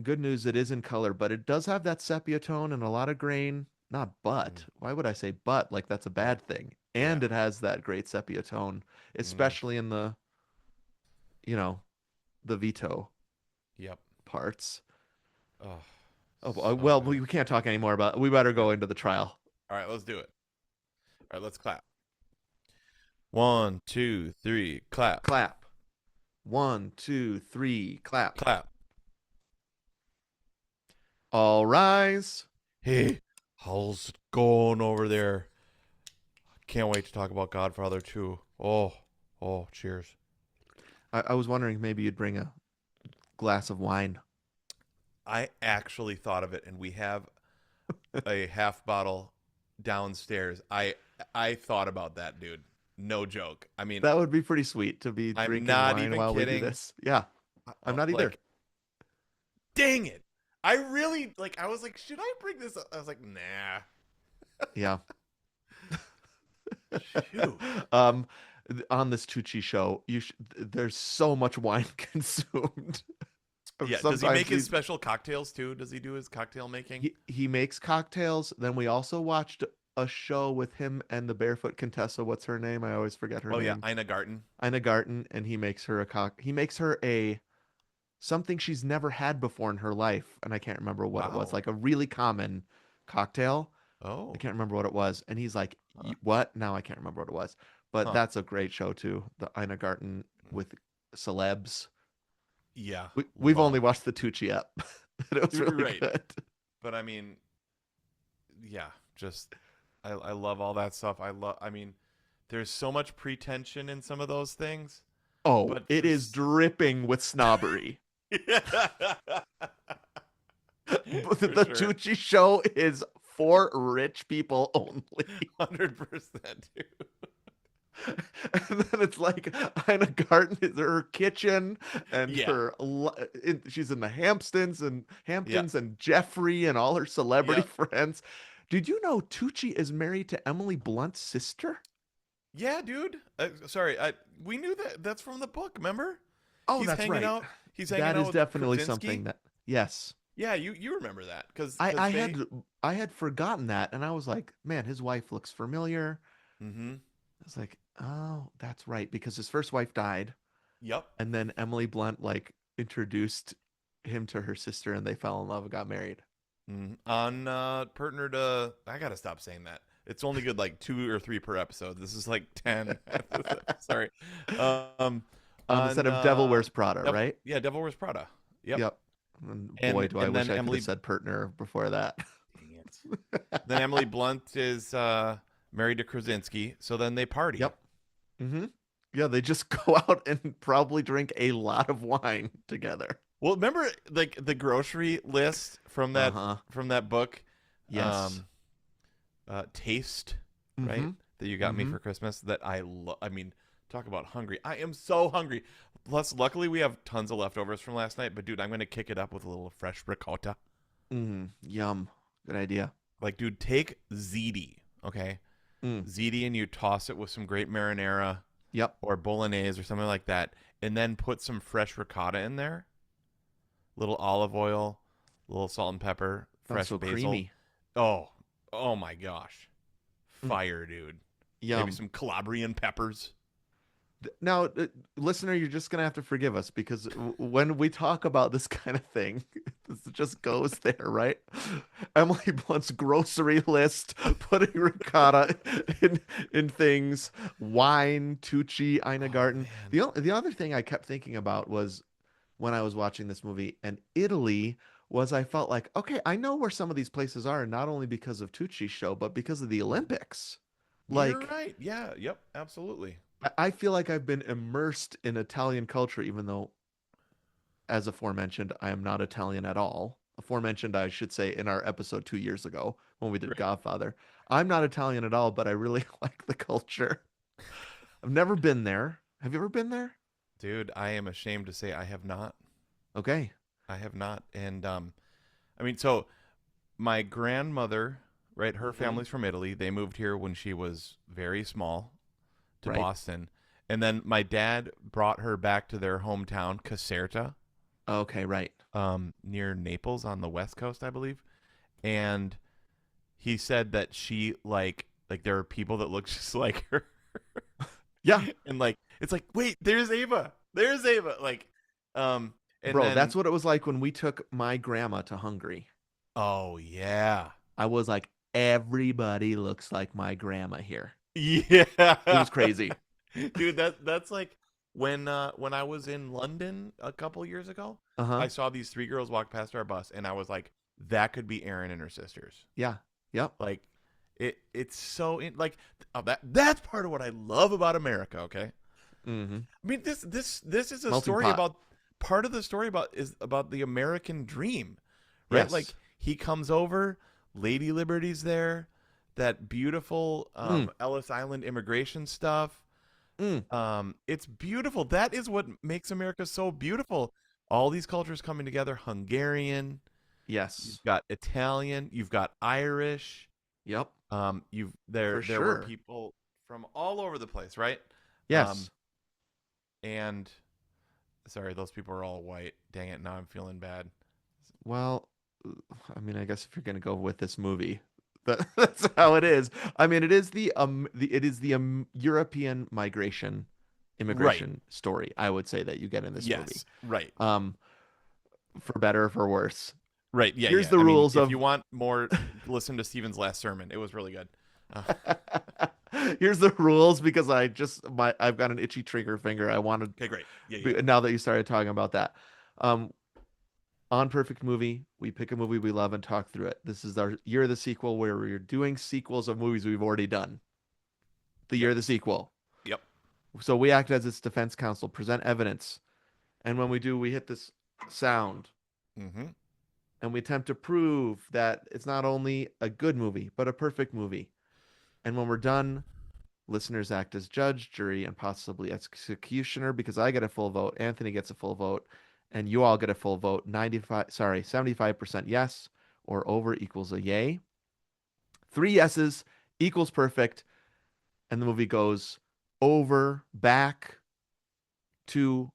Good news, it is in color, but it does have that sepia tone and a lot of grain. Not but. Mm. Why would I say but? Like that's a Right. bad thing. Yeah. And it has that great sepia tone, Mm. especially in the, you know, the veto Yep. parts. Oh, Oh, so well, good. we can't talk anymore about. We better All go into the trial. right. Let's do it. All right. Let's clap. 1, 2, 3. Clap. Clap. One, two, three, clap. Clap. All rise. Hey, how's it going over there? Can't wait to talk about Godfather 2. Oh, cheers. I was wondering maybe you'd bring a glass of wine. I actually thought of it, and we have a half bottle downstairs. I thought about that, dude. No joke. I mean, That would be pretty sweet to be I'm drinking not wine even while we do kidding. this. Yeah, I'm not either. Like, dang it. I really like. I was like, should I bring this up? I was like, nah. Yeah. Shoot. um, on this Tucci show, there's so much wine consumed. Yeah. Does he make Sometimes his special cocktails too? Does he do his cocktail making? he makes cocktails. Then we also watched a show with him and the barefoot Contessa. What's her name? I always forget her Oh yeah, name. Ina Garten. Ina Garten, and he makes her he makes her a something she's never had before in her life, and I can't remember what it was. Wow. Like a really common cocktail. I Oh. can't remember what it was. And he's like, Huh. What? Now I can't remember what it was. But Huh. that's a great show too. The Ina Garten with celebs. Yeah. We've only Love. watched the Tucci app, but it was really Right. good. But I mean, yeah, just I love all that stuff. I mean, there's so much pretension in some of those things, Oh, but it is dripping with snobbery. But for the sure, Tucci show is for rich people only. 100%, dude. And then it's like Ina Garten is her kitchen, and Yeah, she's in the Hamptons and yeah, Jeffrey and all her celebrity yeah, friends. Did you know Tucci is married to Emily Blunt's sister? yeah, dude. Sorry, we knew that. That's from the book. Remember? Oh, He's that's hanging right. out. He's hanging That out is with definitely Krasinski. something that yes. Yeah, you remember that because I I they. had I had forgotten that, and I was like, man, his wife looks familiar. Mm-hmm. I was like, oh, that's right, because his first wife died, Yep. and then Emily Blunt like introduced him to her sister, and they fell in love and got married. On partner to I gotta stop saying that. It's only good like 2 or 3 per episode. This is like 10. Sorry. Um, On the set on of Devil Wears Prada, right? yeah, Devil Wears Prada. Yep. Yep. And boy, And do I and wish then I could have Emily. said partner before that. Dang it. Then Emily Blunt is married to Krasinski. So then they party. Yep. Mm-hmm. Yeah, they just go out and probably drink a lot of wine together. Well, remember like the grocery list Uh-huh. from that book, Yes. um, Taste, right? Mm-hmm. That you got me Mm-hmm. for Christmas. That I love. I mean, talk about hungry. I am so hungry. Plus, luckily we have tons of leftovers from last night. But dude, I'm gonna kick it up with a little fresh ricotta. Mm, yum. Good idea. Like, dude, take ziti, okay? Mm. Ziti, and you toss it with some great marinara Yep. or bolognese or something like that, and then put some fresh ricotta in there. Little olive oil, little salt and pepper, Sounds fresh so basil. creamy. Oh, oh my gosh, Mm. fire, dude. Maybe Yum. some Calabrian peppers. Now, listener, you're just gonna have to forgive us because when we talk about this kind of thing, this just goes there, right? Emily Blunt's grocery list, putting ricotta in things, wine, Tucci, Ina Oh Garten. man. The other thing I kept thinking about was when I was watching this movie, and Italy was I felt like, okay, I know where some of these places are, not only because of Tucci's show, but because of the Olympics. You're Like right. Yeah. Yep. Absolutely. I feel like I've been immersed in Italian culture, even though, as aforementioned, I am not Italian at all. aforementioned, I should say, in our episode 2 years ago when we did Right. Godfather. I'm not Italian at all, but I really like the culture. I've never been there. Have you ever been there? Dude, I am ashamed to say I have not. Okay. I have not. And I mean, so my grandmother, right, her Hmm. family's from Italy. They moved here when she was very small to Right. Boston. And then my dad brought her back to their hometown, Caserta, Okay, right. near Naples on the west coast, I believe. And he said that she like there are people that look just like her. Yeah, And like it's like, wait, there's Ava. There's Ava. Like and bro, then that's what it was like when we took my grandma to Hungary. oh yeah. I was like, everybody looks like my grandma here. It Yeah. was crazy. Dude, that's like when I was in London a couple years ago, Uh-huh. I saw these three girls walk past our bus and I was like, that could be Erin and her sisters. Yeah. Yep. Like it's so like that's part of what I love about America, okay? Mm-hmm. I mean this is a Melting story pot. about part of the story about is about the American dream, right? Yes. Like he comes over, Lady Liberty's there, that beautiful Mm. Ellis Island immigration stuff. Mm. It's beautiful. That is what makes America so beautiful. All these cultures coming together, Hungarian, you've Yes. got Italian, you've got Irish, Yep. you've For there were sure. people from all over the place, right? Um Yes. and sorry, those people are all white. Dang it, now I'm feeling bad. Well, I mean, I guess if you're gonna go with this movie, that's how it is. I mean, it is the European migration Right. immigration story, I would say, that you get in this movie. Yes. Right. Um, for better or for worse. Right. Yeah, Here's yeah. the I mean, rules if you of want more, listen to Stephen's last sermon. It was really good. here's the rules because I've got an itchy trigger finger. I wanted Okay, great. Yeah, yeah. now that you started talking about that. Um, on Perfect Movie, we pick a movie we love and talk through it. This is our year of the sequel where we're doing sequels of movies we've already done. The year Yep. of the sequel. Yep. So we act as its defense counsel, present evidence, and when we do, we hit this sound Mm-hmm. and we attempt to prove that it's not only a good movie, but a perfect movie. And when we're done, listeners act as judge, jury, and possibly executioner because I get a full vote, Anthony gets a full vote, and you all get a full vote. 75% yes or over equals a yay. Three yeses equals perfect, and the movie goes over, back to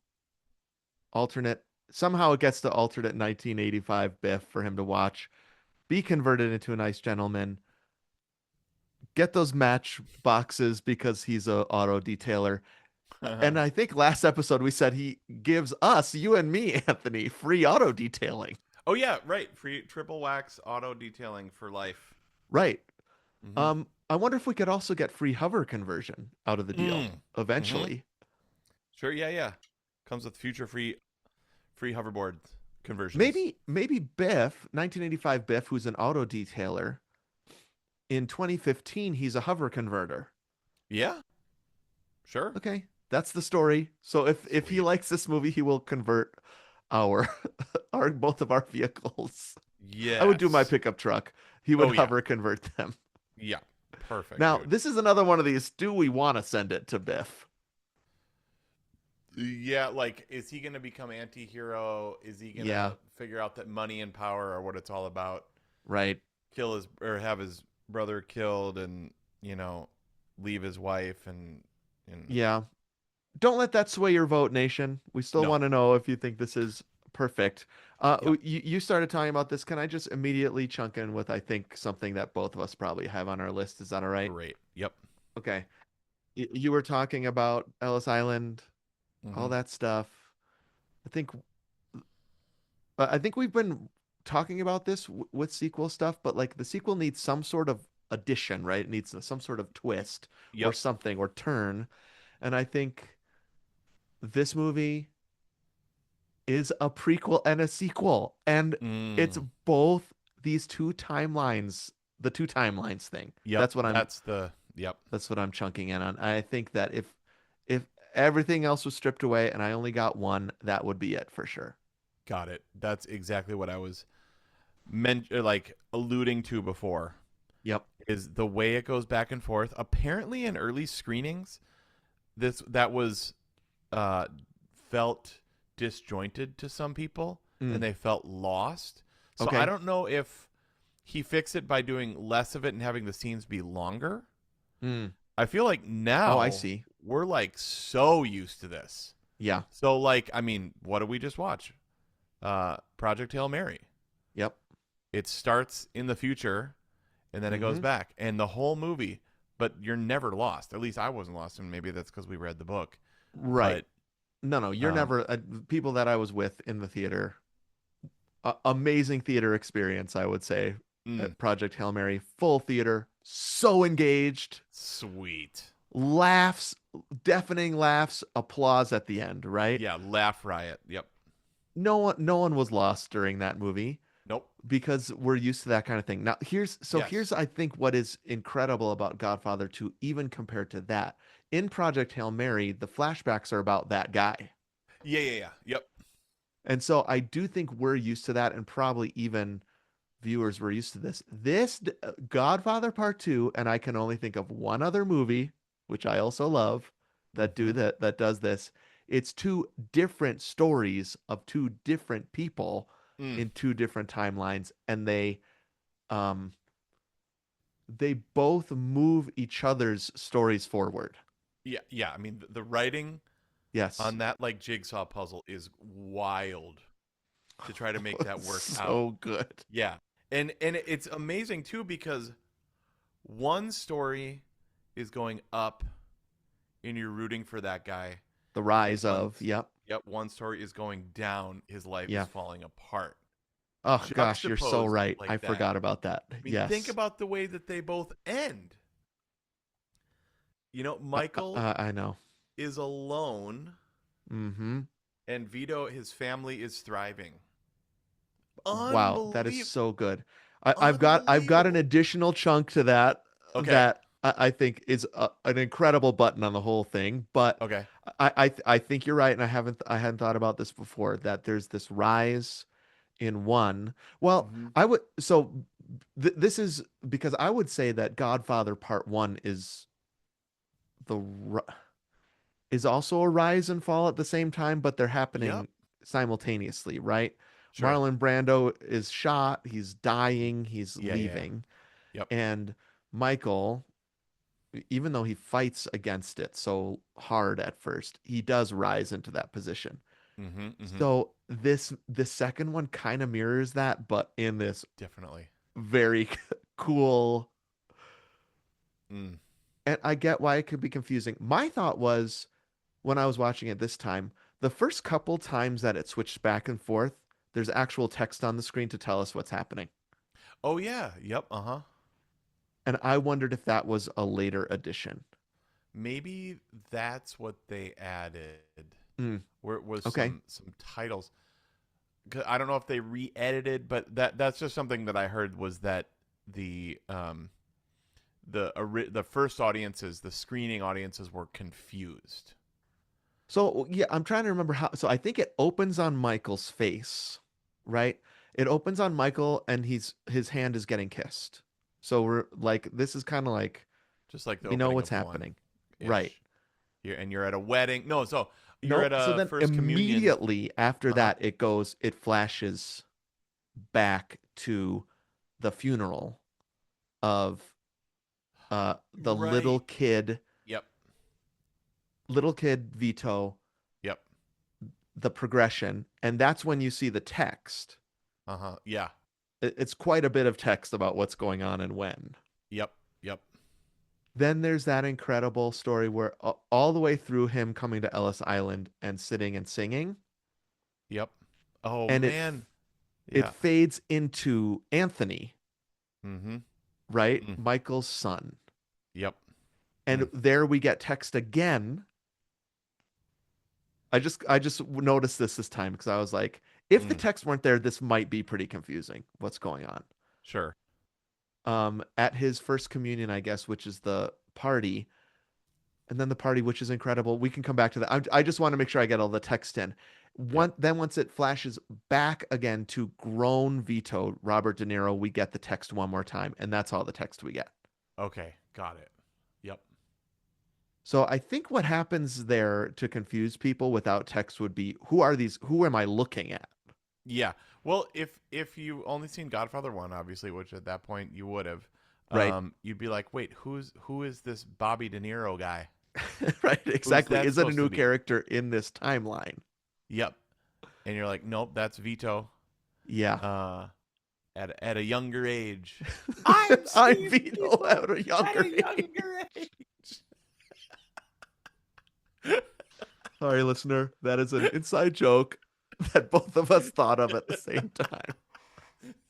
alternate. Somehow it gets to alternate 1985 Biff for him to watch, be converted into a nice gentleman, get those match boxes because he's a auto detailer. And I think last episode we said he gives us, you and me, Anthony, free auto detailing. Oh yeah, right. Free triple wax auto detailing for life. Right. Mm-hmm. I wonder if we could also get free hover conversion out of the deal Mm. Mm-hmm. eventually. Sure. Yeah, yeah. Comes with future free hoverboard conversions. Maybe Biff, 1985 Biff, who's an auto detailer, in 2015 he's a hover converter. Yeah. Sure. Okay, that's the story. So if he Sweet. likes this movie, he will convert our our both of our vehicles. I would do my Yes. pickup truck. He would Oh yeah. hover convert them. Yeah. Perfect, Now, dude. this is another one of these. Do we want to send it to Biff? Yeah, like is he gonna become anti-hero? Is he Yeah, gonna figure out that money and power are what it's all about? right. Kill his or have his brother killed and, you know, leave his wife and Yeah. Don't let that sway your vote, nation. We still no. want to know if you think this is perfect. Yep. You started talking about this. Can I just immediately chunk in with I think something that both of us probably have on our list? Is that all right? Great. Yep. Okay. You were talking about Ellis Island, all Mhm. that stuff. I think I think we've been talking about this with sequel stuff, but like the sequel needs some sort of addition, right? It needs some sort of twist or Yep. something or turn. And I think this movie is a prequel and a sequel. And it's Mm. both these two timelines, the two timelines thing. Yep. That's the yep. That's what I'm chunking in on. I think that if everything else was stripped away and I only got one, that would be it for sure. Got it. That's exactly what I was like alluding to before Yep. is the way it goes back and forth. Apparently, in early screenings, that was uh, felt disjointed to some people, and Mm, they felt lost. So I okay. don't know if he fixed it by doing less of it and having the scenes be longer. Mm. I feel like Oh, I now see. we're like so used to this. Yeah. So like, I mean, what did we just watch? Project Hail Mary. Yep. It starts in the future and then it goes Hmm. back, and the whole movie. But you're never lost. At least I wasn't lost, and maybe that's because we read the book. Right. But No, no, you're um, never people that I was with in the theater. Amazing theater experience, I would say, mm, at Project Hail Mary. Full theater, so engaged, sweet, laughs, deafening laughs, applause at the end, right? yeah, laugh riot. Yep. No one was lost during that movie Nope. because we're used to that kind of thing. Now, here's Yes. I think what is incredible about Godfather 2 even compared to that. In Project Hail Mary, the flashbacks are about that guy. Yeah. Yeah. Yeah. Yep. And so I do think we're used to that, and probably even viewers were used to this. Godfather Part 2, and I can only think of one other movie, which I also love, Mm-hmm. that does this. It's two different stories of two different people Mm. in two different timelines, and um they both move each other's stories forward. Yeah. Yeah. I mean, the writing Yes. on that like jigsaw puzzle is wild to try to make that work out. So good. Yeah. And it's amazing too because one story is going up and you're rooting for that guy, The and rise of, yep. one story is going down, his life is Yeah. falling apart. Oh gosh, you're so Juxtaposed right. I like that. forgot about that. I mean, think Yes. about the way that they both end. Michael I know. is alone Mm-hmm. and Vito, his family is thriving. Wow, that is Unbelievable. so good. I've got an Unbelievable. additional chunk to that Okay. that I think is an incredible button on the whole thing. But Okay. I think you're right, and I hadn't thought about this before. That there's this rise in one. Well, Mm-hmm. I would so this is because I would say that Godfather Part One the ri- is also a rise and fall at the same time, but they're Yep. happening simultaneously, right? Sure. Marlon Brando is shot, he's dying, he's Yeah, yeah, yeah. leaving, Yep. and Michael, even though he fights against it so hard at first, he does rise into that position. Mm-hmm. Mm-hmm. So the second one kind of mirrors that, but in this Definitely. very cool. Mm. And I get why it could be confusing. My thought was when I was watching it this time, the first couple times that it switched back and forth, there's actual text on the screen to tell us what's happening. Oh yeah. Yep. Uh-huh. And I wondered if that was a later addition. Maybe that's what they added. Mm, Where it was okay. some titles. 'Cause I don't know if they re-edited, but that's just something that I heard was that the first audiences, the screening audiences were confused. So yeah, I'm trying to remember how. So I think it opens on Michael's face, right? It opens on Michael, and his hand is getting kissed. So we're like, this is kind of like Just like the we know opening what's of one happening, right? ish. You're at a wedding. No, so you're at Nope. So a then first communion. immediately after Uh-huh. that, it flashes back to the funeral of the Right. Yep. little kid Vito, Yep. the progression, and that's when you see the text. Uh-huh. Yeah. It's quite a bit of text about what's going on and when. Yep. Yep. Then there's that incredible story where all the way through him coming to Ellis Island and sitting and singing, Yep. Oh and man. it Yeah. fades into Anthony, Mm-hmm. right? Mm. Michael's son. Yep. And Mm. there we get text again. I just noticed this time because I was like, if the Mm. text weren't there, this might be pretty confusing. What's going on? Sure. At his first communion, I guess, which is the party, and then the party, which is incredible. We can come back to that. I just want to make sure I get all the text in. Yep. Once it flashes back again to grown Vito, Robert De Niro, we get the text one more time, and that's all the text we get. Okay, got it. Yep. So I think what happens there to confuse people without text would be who are these? Who am I looking at? Yeah. Well, if you only seen Godfather 1, obviously, which at that point you would have, Right. you'd be like, "Wait, who is this Bobby De Niro guy? Right, Who's exactly. that Is it a supposed to new be?" character in this timeline? Yep. And you're like, "Nope, that's Vito Yeah. uh at a younger age." I'm I'm Steve Vito Vito at a at younger a age. younger age. Sorry, listener. That is an inside joke that both of us thought of at the same time.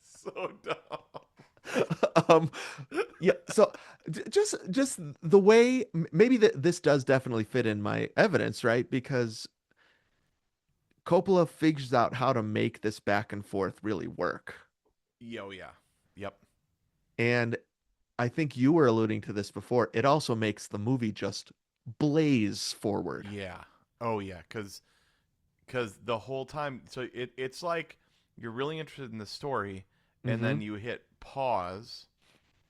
So dumb. um yeah, so just the way maybe that this does definitely fit in my evidence, right? Because Coppola figures out how to make this back and forth really work. Yo, yeah. Yep. And I think you were alluding to this before. It also makes the movie just blaze forward. Yeah. Oh yeah, cuz the whole time so it's like you're really interested in the story and Mm-hmm. then you hit pause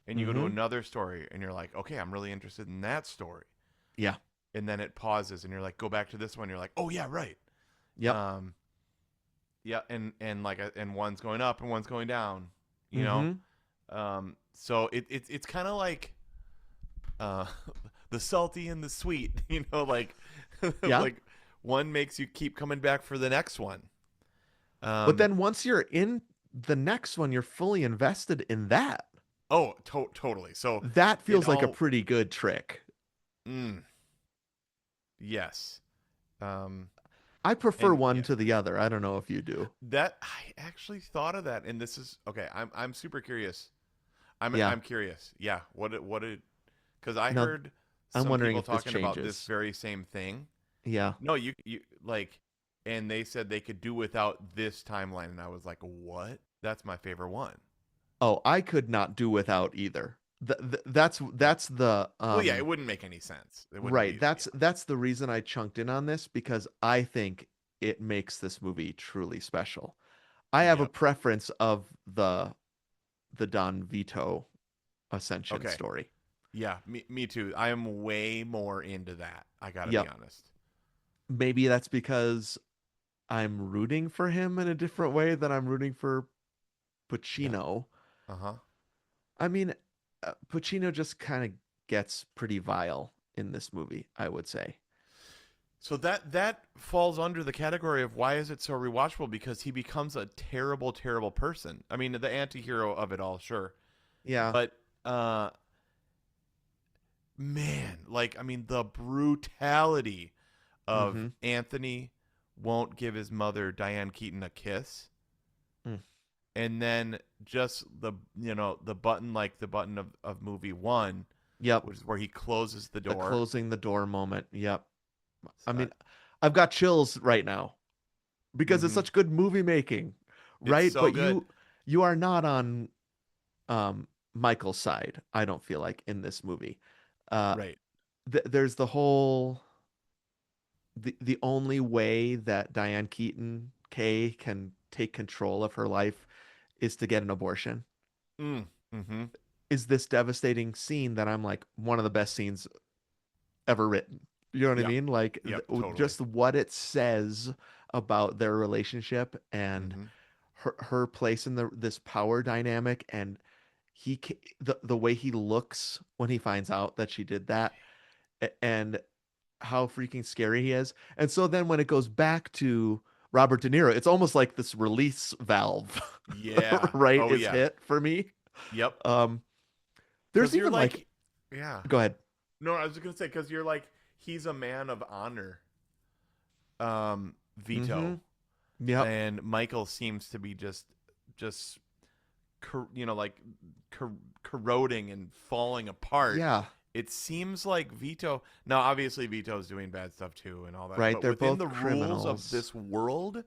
and you go to Mm-hmm. another story and you're like, "Okay, I'm really interested in that story." Yeah. And then it pauses and you're like, "Go back to this one." You're like, "Oh yeah, right." Yep. Um yeah, and like and one's going up and one's going down, you know? Mm-hmm. So it's kind of like uh the salty and the sweet, like Yeah. like one makes you keep coming back for the next one. But Um then once you're in the next one, you're fully invested in that. oh, totally. So That it feels like a all pretty good trick. mm, yes. Um I prefer and one yeah, to the other. I don't know if you do. that I actually thought of that and this is okay, I'm super curious. Yeah. I'm curious. Yeah, what it cuz I Now, heard I'm some wondering people if this talking about this changes. very same thing. Yeah. No, you like, and they said they could do without this timeline, and I was like, what? That's my favorite one. Oh, I could not do without either. Yeah. That's the Well, yeah, it wouldn't make any sense. It wouldn't right. be. Yeah. That's the reason I chunked in on this because I think it makes this movie truly special. I have a Yep. preference of the Don Vito ascension Okay. story. Yeah. Me too. I am way more into that. I gotta be Yep. honest. Maybe that's because I'm rooting for him in a different way than I'm rooting for Yeah. Pacino. Uh huh. I mean, Pacino just kind of gets pretty vile in this movie, I would say. So that falls under the category of why is it so rewatchable? Because he becomes a terrible, terrible person. I mean, the anti-hero of it all, sure, Yeah. but man, like I mean, the brutality of Mm-hmm. Anthony won't give his mother Diane Keaton a kiss, Mm. and then just the button like the button of movie one, Yep. which is where he closes the The door. closing the door moment. Yep. I Uh, mean, I've got chills right now because it's mm-hmm. such good movie making, It's right? so But good, you are not on Michael's side, I don't feel like in this movie. Uh right? there's the whole the only way that Diane Keaton Kay can take control of her life is to get an abortion. Mm-hmm. Is this devastating scene that I'm like one of the best scenes ever written. You know what I Yep. mean? Like Yep. Totally. just what it says about their relationship and Mm-hmm. her place in this power dynamic and the way he looks when he finds out that she did that and how freaking scary he is. And so then when it goes back to Robert De Niro, it's almost like this release valve, Yeah. right? Oh Is yeah. hit for me. Yep. Um, there's Because you're even like, like, yeah. go ahead. No, I was just gonna say because you're like he's a man of honor, Mm-hmm. Vito, Yep. and Michael seems to be just like corroding and falling apart. Yeah. It seems like Vito. Now, obviously, Vito's doing bad stuff too and all that, Right. but They're within both the rules of criminals. this world,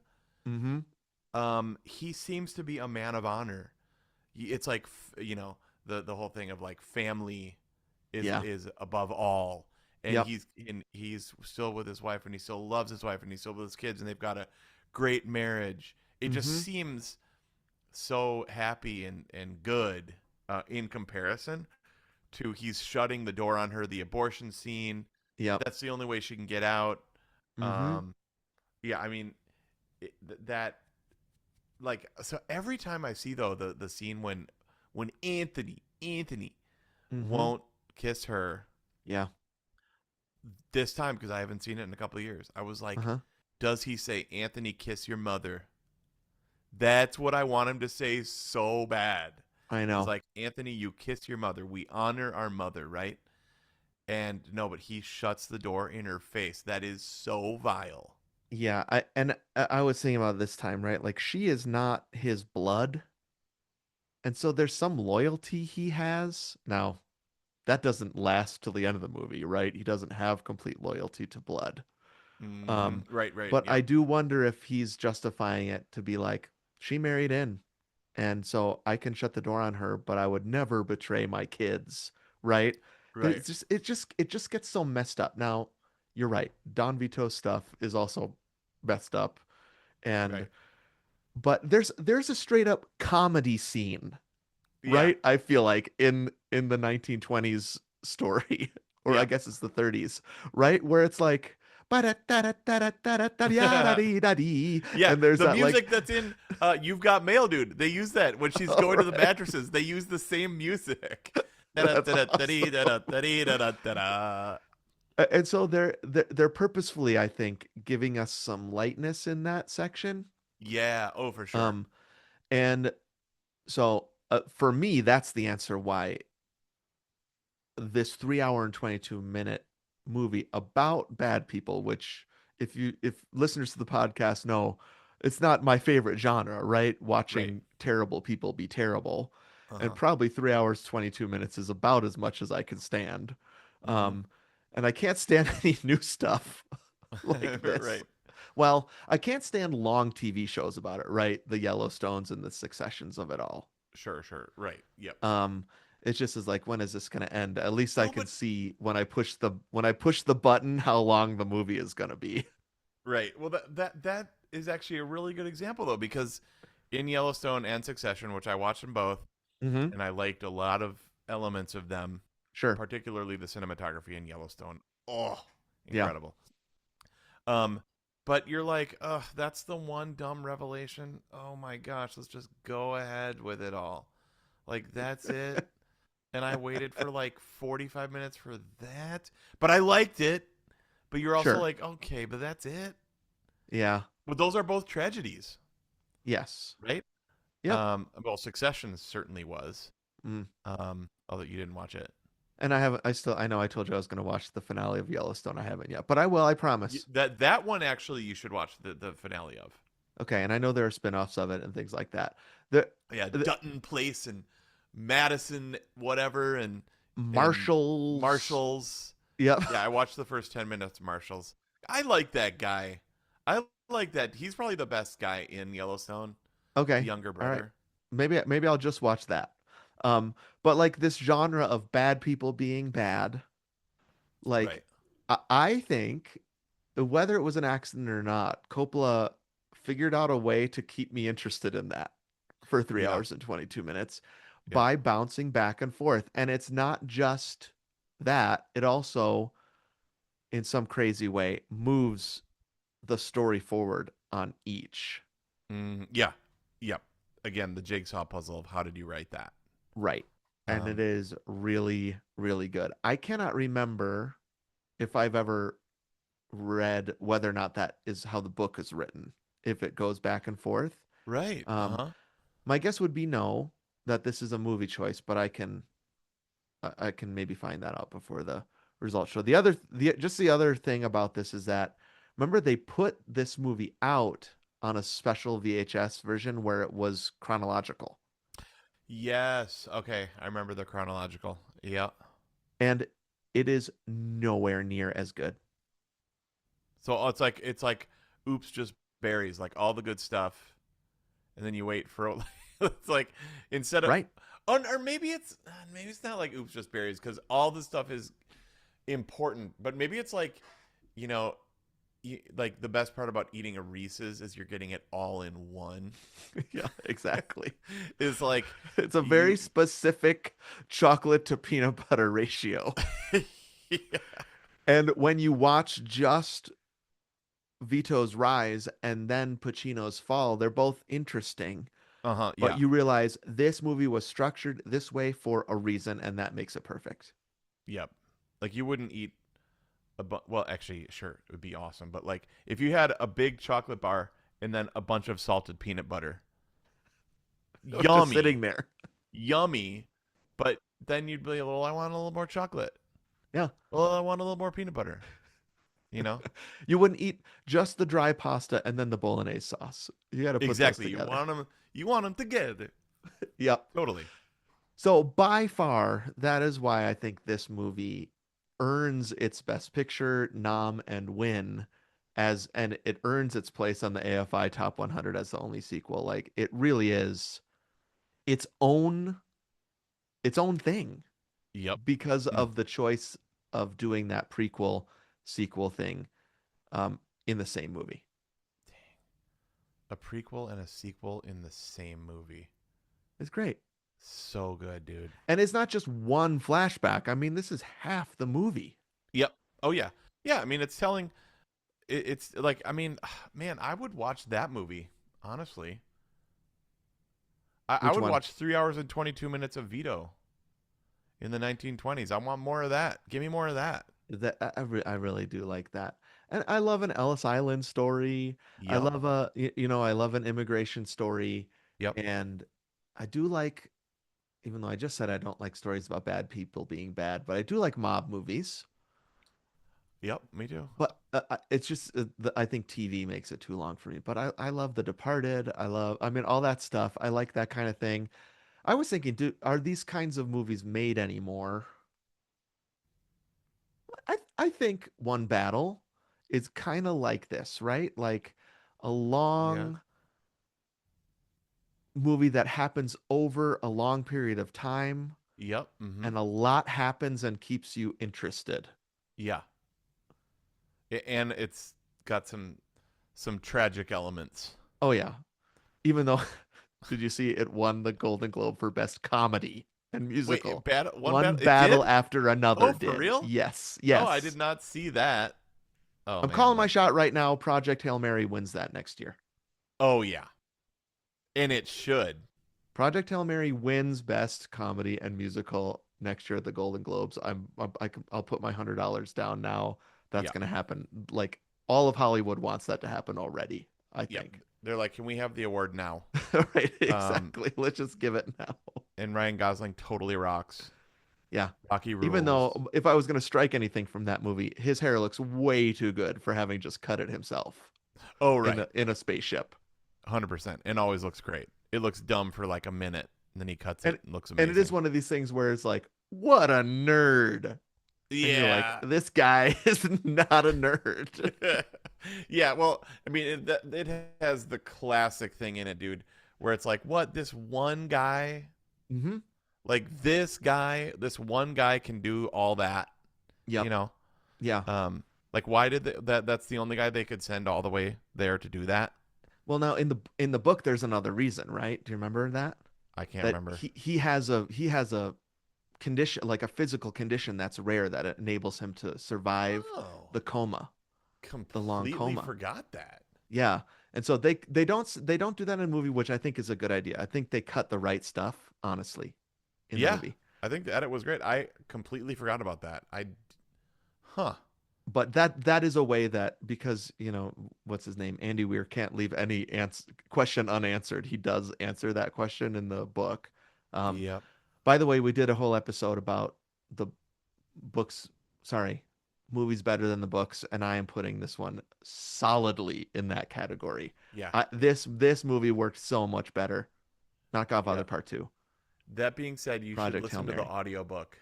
Mm-hmm. he seems to be a man of honor. It's like the whole thing of like family Yeah. is above all, and Yep. he's still with his wife and he still loves his wife and he's still with his kids and they've got a great marriage. It just Mm-hmm. seems so happy and good in comparison to he's shutting the door on her, the abortion scene. Yep. That's the only way she can get out. Mm-hmm. Um, yeah, I mean that like so every time I see though the scene when Anthony Mm-hmm. won't kiss her Yeah. this time because I haven't seen it in a couple of years. I was like, Uh-huh. does he say Anthony kiss your mother? That's what I want him to say so bad. I It's know. like, Anthony, you kiss your mother. We honor our mother, right? And no, but he shuts the door in her face. That is so vile. Yeah, I was thinking about this time, right? Like she is not his blood, and so there's some loyalty he has. Now, that doesn't last till the end of the movie, right? He doesn't have complete loyalty to blood. Um, Right, right. but I Yep. do wonder if he's justifying it to be like, she married in, and so I can shut the door on her, but I would never betray my kids, right? Right, It just gets so messed up. Now, you're right. Don Vito stuff is also messed up, and right. but there's a straight up comedy scene, Yeah, right? I feel like in the 1920s story, or I yeah. guess it's the 30s, right? Where it's like ba-da-da-da-da-da-da-da-da-da-da-da-da, Yeah, and there's the that like music that's in You've Got Mail, dude. They use that when she's all going to the right. mattresses. They use the same music. That's awesome. Da-da-da-da-dee-da-da-da-dee-da-da-da-da. And so they're purposefully, I think, giving us some lightness in that section. Yeah, oh for sure. Um, and so for me, that's the answer why this 3 hour and 22 minute movie about bad people, which if listeners to the podcast know, it's not my favorite genre, right? Right. Watching terrible people be terrible. And Uh-huh. probably 3 hours, 22 minutes is about as much as I can stand. Mm-hmm. Um, and I can't stand any new stuff like this. Right. Well, I can't stand long TV shows about it, right? The Yellowstones and the Successions of it all. Sure, sure. Right. Yep. Um, it's just as like, when is this going to end? At least I No, can but see when I push the button how long the movie is going to be. right. Well, that is actually a really good example though, because in Yellowstone and Succession, which I watched them both, Mm-hmm. and I liked a lot of elements of them, Sure. particularly the cinematography in Yellowstone. Oh, Yeah. incredible. Um, but you're like, ugh, that's the one dumb revelation. Oh my gosh, let's just go ahead with it all. Like that's it. And I waited for like 45 minutes for that. But I liked it. But you're also Sure. like, okay, but that's it. Yeah. Well, those are both tragedies, Yes. right? Yep. Well, Succession certainly was. Mm. Although you didn't watch it. And I know I told you I was going to watch the finale of Yellowstone. I haven't yet, but I will, I promise. That one actually you should watch the finale of. Okay. And I know there are spin-offs of it and things like that. The, Yeah, the Dutton Place and Madison whatever and Marshalls. Marshalls. Yep. Yeah, I watched the first 10 minutes of Marshalls. I like that guy. I like that. He's probably the best guy in Yellowstone, the Okay. younger All right. brother. Maybe I'll just watch that. But like this genre of bad people being bad, like Right. I think whether it was an accident or not, Coppola figured out a way to keep me interested in that for three Yeah. hours and 22 minutes Yeah. by bouncing back and forth. And it's not just that, it also, in some crazy way, moves the story forward on each. Yeah. Yep. Again, the jigsaw puzzle of how did you write that? Right. And it Um, is really, really good. I cannot remember if I've ever read whether or not that is how the book is written, if it goes back and forth. right. Um, Uh-huh. my guess would be no, that this is a movie choice, but I can maybe find that out before the results show. The other thing about this is that remember they put this movie out on a special VHS version where it was chronological. Yes. Okay. I remember the chronological. Yeah. And it is nowhere near as good. So it's like oops just berries, like all the good stuff. And then you wait for it's like instead of Right? or maybe it's not like oops just berries because all the stuff is important, but maybe it's like you know like the best part about eating a Reese's is you're getting it all in one. Yeah, exactly. Is like It's a very you specific chocolate to peanut butter ratio. yeah. And when you watch just Vito's rise and then Pacino's fall, they're both interesting, Uh-huh, but yeah. you realize this movie was structured this way for a reason, and that makes it perfect. Yep. Like you wouldn't eat well, actually, sure, it would be awesome, but like if you had a big chocolate bar and then a bunch of salted peanut butter, Just sitting yummy, there. yummy, but then you'd be, well, I want a little more chocolate. Yeah. Well, I want a little more peanut butter, you know? You wouldn't eat just the dry pasta and then the bolognese sauce. You got to put those Exactly. together. You want them together. Yep. Totally. So by far, that is why I think this movie earns its Best Picture nom and win and it earns its place on the AFI Top 100 as the only sequel. Like it really is its own its own thing Yep. because Mm. of the choice of doing that prequel sequel thing in the same movie. A prequel and a sequel in the same movie. It's great. So good, dude. And it's not just one flashback. I mean, this is half the movie. Yep. Oh yeah. Yeah, I mean it's telling it's like I mean, man, I would watch that movie, honestly. I Which would one? watch 3 hours and 22 minutes of Vito in the 1920s. I want more of that. Give me more of that. That I really do like that. And I love an Ellis Island story. I Yep. love I love an immigration story. Yep. And I do like, even though I just said I don't like stories about bad people being bad, but I do like mob movies. Yep. Me too. But it's just I think TV makes it too long for me. But I love The Departed. I mean, all that stuff. I like that kind of thing. I was thinking, are these kinds of movies made anymore? I think One Battle is kind of like this, right? Like a Yeah. long movie that happens over a long period of time, Yep. Mm-hmm. and a lot happens and keeps you interested. Yeah. And it's got some tragic elements. Oh yeah. Even though did you see it won the Golden Globe for Best Comedy and Wait, Musical? bad one One battle it battle did? after another Oh, for did. real? Yes. Oh, I did Yes. not see that. Oh I'm man, calling my that. shot right now. Project Hail Mary wins that next year. Oh yeah. And it should. Project Hail Mary wins Best Comedy and Musical next year at the Golden Globes. I'll put my $100 down now. That's Yeah. gonna happen. Like all of Hollywood wants that to happen already, I Yep. think. They're like, "Can we have the award now?" Right, Um exactly. Let's just give it now. and Ryan Gosling totally rocks. Yeah. Rocky Even rules. though if I was gonna strike anything from that movie, his hair looks way too good for having just cut it himself Oh in right. a spaceship. 100%. And always looks great. It looks dumb for like a minute, and then he cuts And it and looks and it is amazing. one of these things where it's like, what a nerd. And you're like, Yeah. this guy is not a nerd. Yeah, well, I mean, it has the classic thing in it, dude, where it's like, what, this one guy, Hmm. like this one guy can do all that, you Yep. know? Yeah. Like why did that's the only guy they could send all the way there to do that? Well, now in the book, there's another reason, right? Do you remember that? I can't That remember. he has a condition, like a physical condition that's rare that enables him to survive Oh, the coma, the long completely coma. forgot that. Yeah. And so they don't do that in a movie, which I think is a good idea. I think they cut the right stuff, honestly, in the Yeah, movie. I think the edit was great. I completely forgot about that. Huh. But that is a way that because, what's his name? Andy Weir can't leave any question unanswered. He does answer that question in the book. Um, Yep. by the way, we did a whole episode about the books, sorry, movies better than the books, and I am putting this one solidly in that category. Yeah. This movie worked so much better. Not Godfather Yep. Part 2. That being said, you should Project Hail listen to the Mary. audiobook.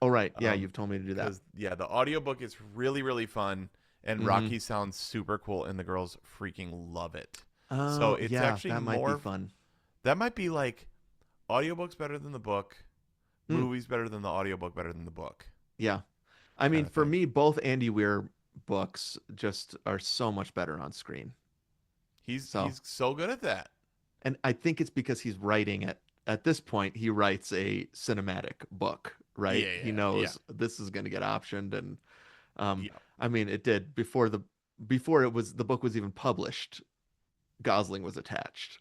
Oh, right. Yeah, Um, you've told me to do that. because yeah, the audiobook is really, really fun, and Hmm. Rocky sounds super cool, and the girls freaking love it. So Oh, it's yeah, actually that might be more fun. that might be like audiobooks better than the book, Hmm. movies better than the audiobook, better than the book Yeah. I mean, kind of for thing. me, both Andy Weir books just are so much better on screen. So, He's so good at that. and I think it's because he's writing it at this point, he writes a cinematic book, right? Yeah, He yeah, yeah, knows this is going to get optioned and um yeah. I mean it did before it was the book was even published, Gosling was attached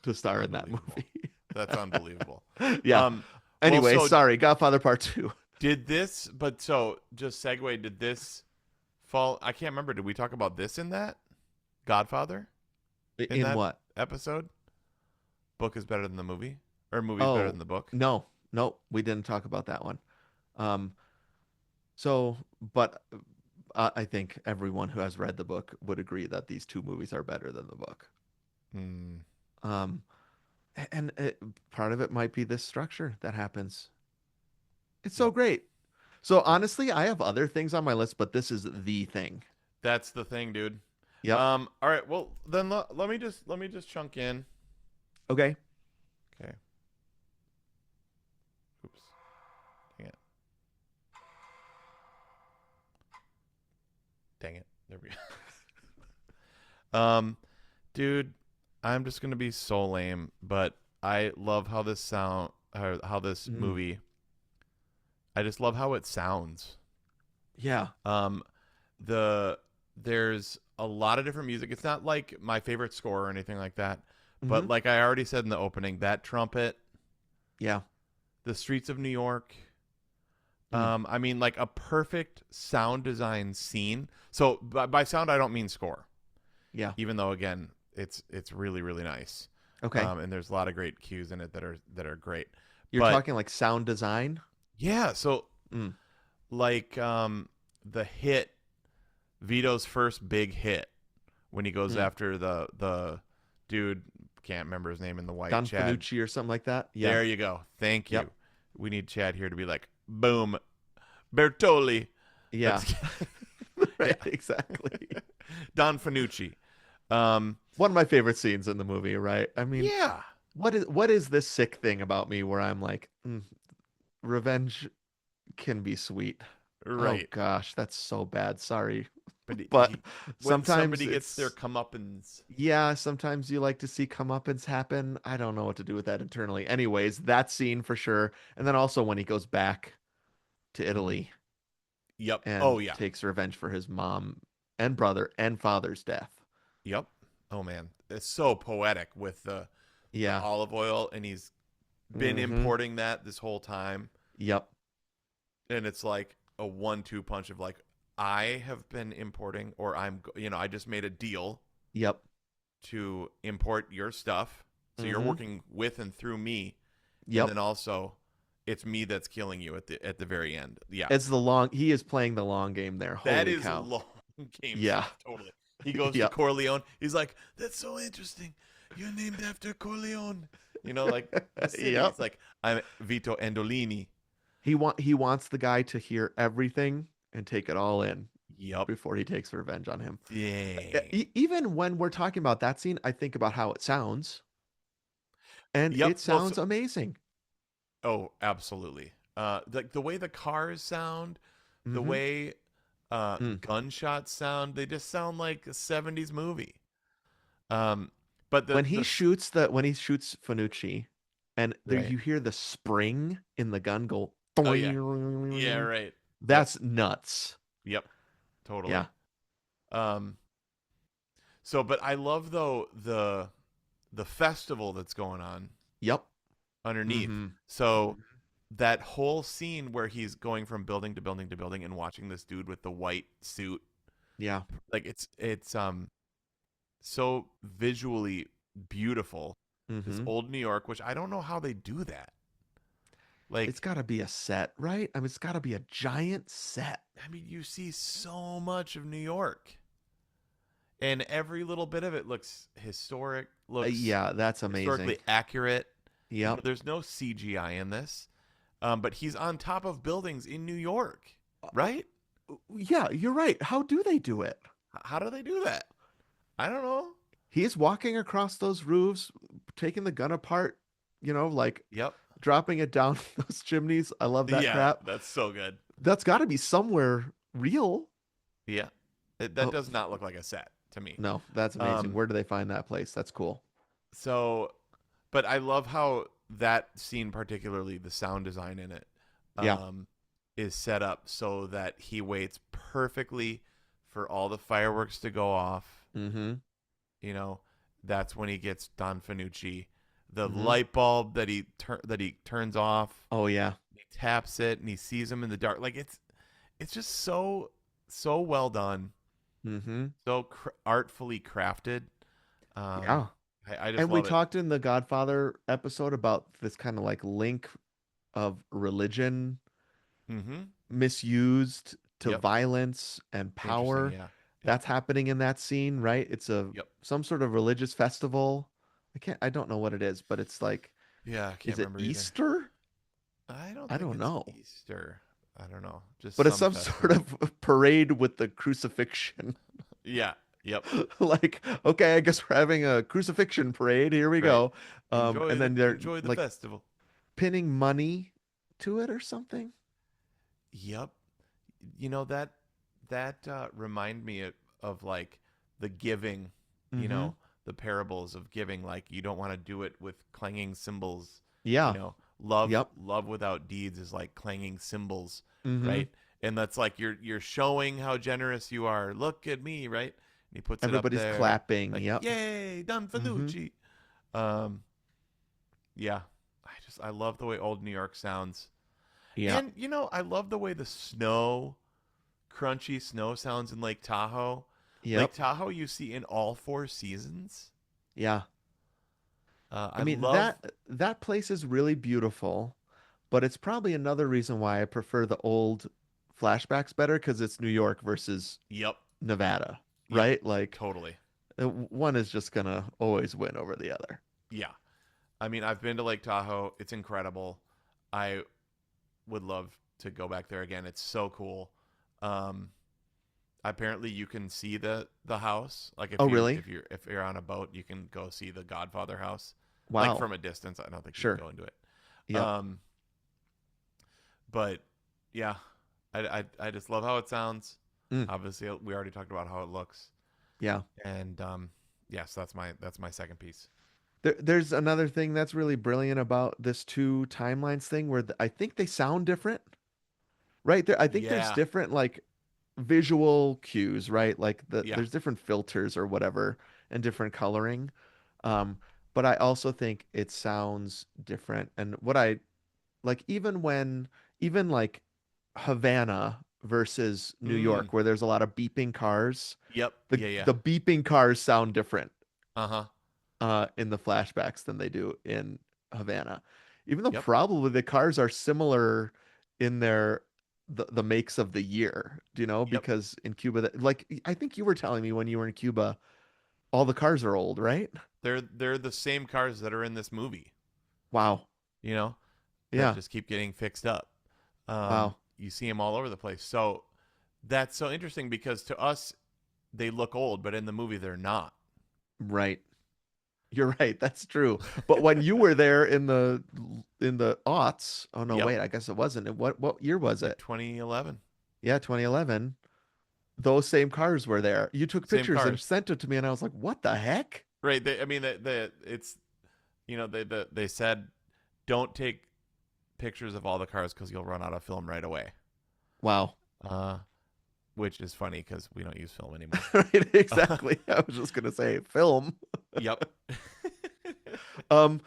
to star in that Unbelievable. movie. That's unbelievable. Yeah. Um, well, Anyway, so sorry, Godfather Part 2. did this, but so just segue, did this fall? I can't remember. Did we talk about this in that Godfather in In that what? episode? Book is better than the movie, or movie is better Oh, than the book. no. No, we didn't talk about that one. Um so but I think everyone who has read the book would agree that these two movies are better than the book. Hmm. Um, and part of it might be this structure that happens. It's so Yep. great. So Yep. honestly, I have other things on my list, but this is the thing. That's the thing, dude. Yep. All right. Well, then let me just chunk in. Okay. Okay. Oops. Dang it. Dang it. There we go. Dude, I'm just gonna be so lame, but I love how this how this Mm, movie. I just love how it sounds. yeah. Um, the there's a lot of different music. It's not like my favorite score or anything like that, Hmm. but like I already said in the opening, that trumpet, Yeah. the streets of New York. Mm, I mean, like a perfect sound design scene. So by sound, I don't mean score, yeah. even though again, it's really really nice. Okay. And there's a lot of great cues in it that are great. You're But talking like sound design? yeah, so Mm, like the hit Vito's first big hit when he goes mm. after the dude, can't remember his name in the white, Don Chad. Fanucci or something like that? Yeah. There you go. Thank Yep. you. We need Chad here to be like, boom, Bertoli. Yeah. That's Right, yeah, exactly. Don Fanucci. Um, One of my favorite scenes in the movie, right? I mean, yeah, what is this sick thing about me where I'm like, revenge can be sweet. Oh right. gosh, that's so bad. Sorry. But But when sometimes somebody gets their it's comeuppance, yeah, sometimes you like to see comeuppance happen. I don't know what to do with that internally. Anyways, that scene for sure. And then also when he goes back to hmm. Italy Yep. Oh and yeah. takes revenge for his mom and brother and father's death. Yep. Oh man, it's so poetic with the Yeah. olive oil, and he's been Mm-hmm. importing that this whole time, Yep. and it's like a 1-2 punch of like I have been importing, or I just made a deal Yep. to import your stuff, so you're Mm-hmm. working with and through me, and Yep. then also it's me that's killing you at the very end. Yeah, It's he is playing the long game there. that Holy is cow. long game Yeah. stuff. Totally. He goes to Yep. Corleone. He's like, "That's so interesting. You're named after Corleone." Like the city. Yep. It's like I'm Vito Andolini. He wants the guy to hear everything and take it all in Yep. before he takes revenge on him. Dang. Even when we're talking about that scene, I think about how it sounds, and Yep. it Well, so, sounds amazing. oh, absolutely. Like the way the cars sound, the Hmm. way gunshots sound, they just sound like a '70s movie. Um, but When he shoots Fanucci, and there right. you hear the spring in the gun go, Oh yeah. Yeah. Right. Yep. that's nuts. Yep. Yeah. Totally. Um. So, but I love though the festival that's going on Yep. underneath. Hmm. So that whole scene where he's going from building to building to building and watching this dude with the white suit, Yeah. like it's so visually beautiful. This Hmm. old New York, which I don't know how they do that. It's Like, got to be a set, right? I mean, it's got to be a giant set. I mean, you see so much of New York, and every little bit of it looks historic, looks Yeah, that's amazing. historically accurate. Yep. There's no CGI in this, but he's on top of buildings in New York, right? Yeah, you're right. How do they do it? How do they do that? I don't know. He's walking across those roofs, taking the gun apart, like Yep. dropping it down those chimneys. I love that Yeah, crap. that's so good. That's got to be somewhere real. Yeah. That Oh, does not look like a set to me. no, that's amazing. Um, Where do they find that place? That's cool. so, but I love how that scene, particularly the sound design in it, Yeah. um, is set up so that he waits perfectly for all the fireworks to go off. Mm-hmm. You know, that's when he gets Don Fanucci. The Mm-hmm. light bulb that he turns off, Oh yeah. he taps it, and he sees him in the dark. Like it's just so well done, Mm-hmm. so artfully crafted. Um, Yeah. I just And we love it. talked in the Godfather episode about this kind of like link of religion Mm-hmm. misused to Yep. violence and Interesting. power. Yeah. Yep. That's happening in that scene, right? It's a Yep. some sort of religious festival. I don't know what it is, but it's like, Yeah. I can't is it remember either. Easter? I don't I think don't it's know. Easter. I don't know. Just But it's some some sort festival. of parade with the crucifixion. Yeah. Yep. Like, okay, I guess we're having a crucifixion parade. Here we Right. go. And then they're Enjoy the like festival. pinning money to it or something. Yep. You know that remind me of like the giving, you Mm-hmm. know, the parables of giving. Like you don't want to do it with clanging cymbals. You Yeah. know, Yep. love without deeds is like clanging cymbals, Mm-hmm. right? And that's like you're showing how generous you are. Look at me, right? And he puts it up Everybody's there, clapping. like Yep. yay, Don Mm-hmm. Fanucci. Um, yeah, I love the way old New York sounds, Yeah. and you know I love the way the snow crunchy snow sounds in Lake Tahoe. Lake Yep. Tahoe you see in all four seasons. Yeah. I I mean love. that place is really beautiful, but it's probably another reason why I prefer the old flashbacks better because it's New York versus Yep, Nevada, yep, right? Like totally. one is just gonna always win over the other. Yeah, I mean I've been to Lake Tahoe. It's incredible. I would love to go back there again. It's so cool. Um, apparently you can see the house. Like Oh, really? if you're on a boat, you can go see the Godfather house, like Wow. from a distance. I don't think you can Sure. go into it. Yep. Um, but yeah, I just love how it sounds. Mm, Obviously, we already talked about how it looks, yeah. and yes, that's my second piece. There's another thing that's really brilliant about this two timelines thing where I think they sound different, right? I think there's Yeah, different like visual cues, right? Like yeah, there's different filters or whatever and different coloring. Um, but I also think it sounds different. And what I like, even like Havana versus New mm, York, where there's a lot of beeping cars, yep, the yeah, yeah, the beeping cars sound different uh huh, in the flashbacks than they do in Havana. Even though yep, probably the cars are similar in their the makes of the year, do you know? yep. Because in Cuba, like I think you were telling me when you were in Cuba, all the cars are old, right? They're the same cars that are in this movie. Wow. You know, that Yeah. just keep getting fixed up. Wow. You see them all over the place. So that's so interesting because to us they look old, but in the movie they're not. Right. You're right. That's true. But when you were there in the aughts, oh no, Yep, wait, I guess it wasn't. What year was like it? 2011, Yeah, 2011. Those same cars were there. You took same pictures and cars. sent it to me, and I was like, "What the heck?" Right. I mean, it's they said don't take pictures of all the cars because you'll run out of film right away. Wow. Uh, which is funny because we don't use film anymore. Right, exactly. I was just gonna say film. Yep. Um,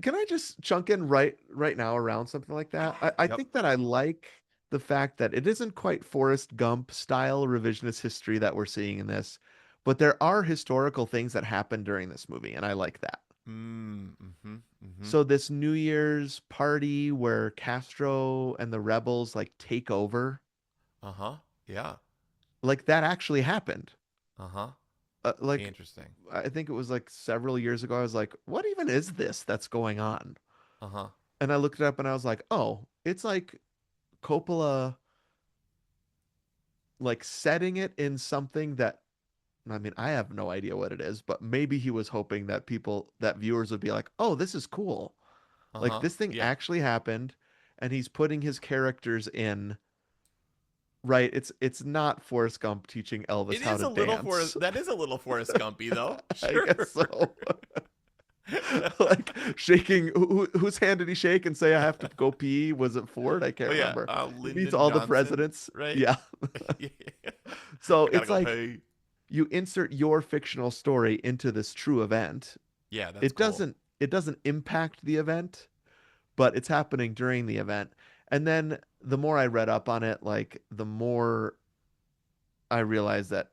can I just chunk in right now around something like that? I Yep. think that I like the fact that it isn't quite Forrest Gump style revisionist history that we're seeing in this, but there are historical things that happened during this movie, and I like that. Mm-hmm. Mm-hmm. So this New Year's party where Castro and the rebels like take over, Uh-huh. Yeah. like that actually happened. Uh-huh. Like Interesting. I think it was like several years ago. I was like, what even is this that's going on? Uh-huh. And I looked it up and I was like, oh, it's like Coppola like setting it in something that I mean, I have no idea what it is, but maybe he was hoping that that viewers would be like, oh, this is cool. Like Uh-huh. this thing Yeah. actually happened, and he's putting his characters in right. It's not Forrest Gump teaching Elvis It how is to a little dance. Forrest. That is a little Forrest Gumpy, though. I guess Sure. so. Like shaking, whose hand did he shake and say I have to go pee? Was it Ford? I can't Oh yeah, remember. He meets Lyndon all the Johnson, presidents. right? Yeah. Yeah. So I gotta it's go like pay. you insert your fictional story into this true event. Yeah, that's It cool. doesn't impact the event, but it's happening during the event. And then the more I read up on it, like the more I realized that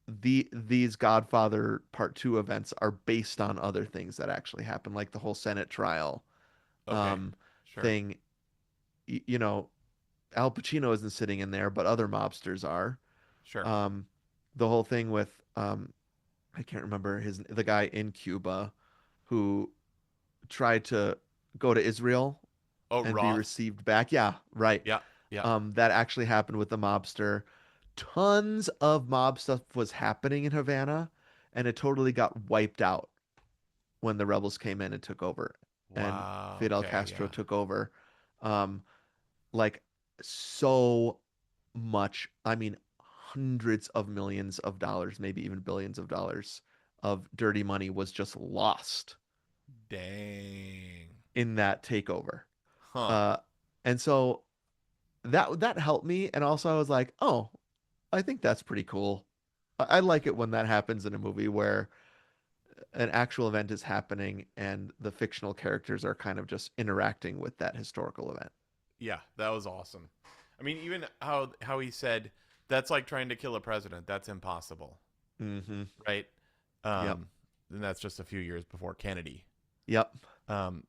these Godfather Part 2 events are based on other things that actually happened, like the whole Senate trial Okay, um sure, thing. You know, Al Pacino isn't sitting in there, but other mobsters are. sure. Um the whole thing with I can't remember the guy in Cuba who tried to go to Israel Oh, and be Roth. received back. Yeah, right. Yeah, yeah. That actually happened with the mobster. Tons of mob stuff was happening in Havana, and it totally got wiped out when the rebels came in and took over, and Wow. Fidel Okay, Castro yeah. took over. Um, like so much. I mean, hundreds of millions of dollars, maybe even billions of dollars of dirty money was just lost Dang. in that takeover. Huh. Uh, and so that helped me. And also I was like, oh, I think that's pretty cool. I like it when that happens in a movie where an actual event is happening and the fictional characters are kind of just interacting with that historical event. Yeah, that was awesome. I mean, even how he said that's like trying to kill a president. That's impossible, Mm-hmm. right? Yep. And that's just a few years before Kennedy. Yep.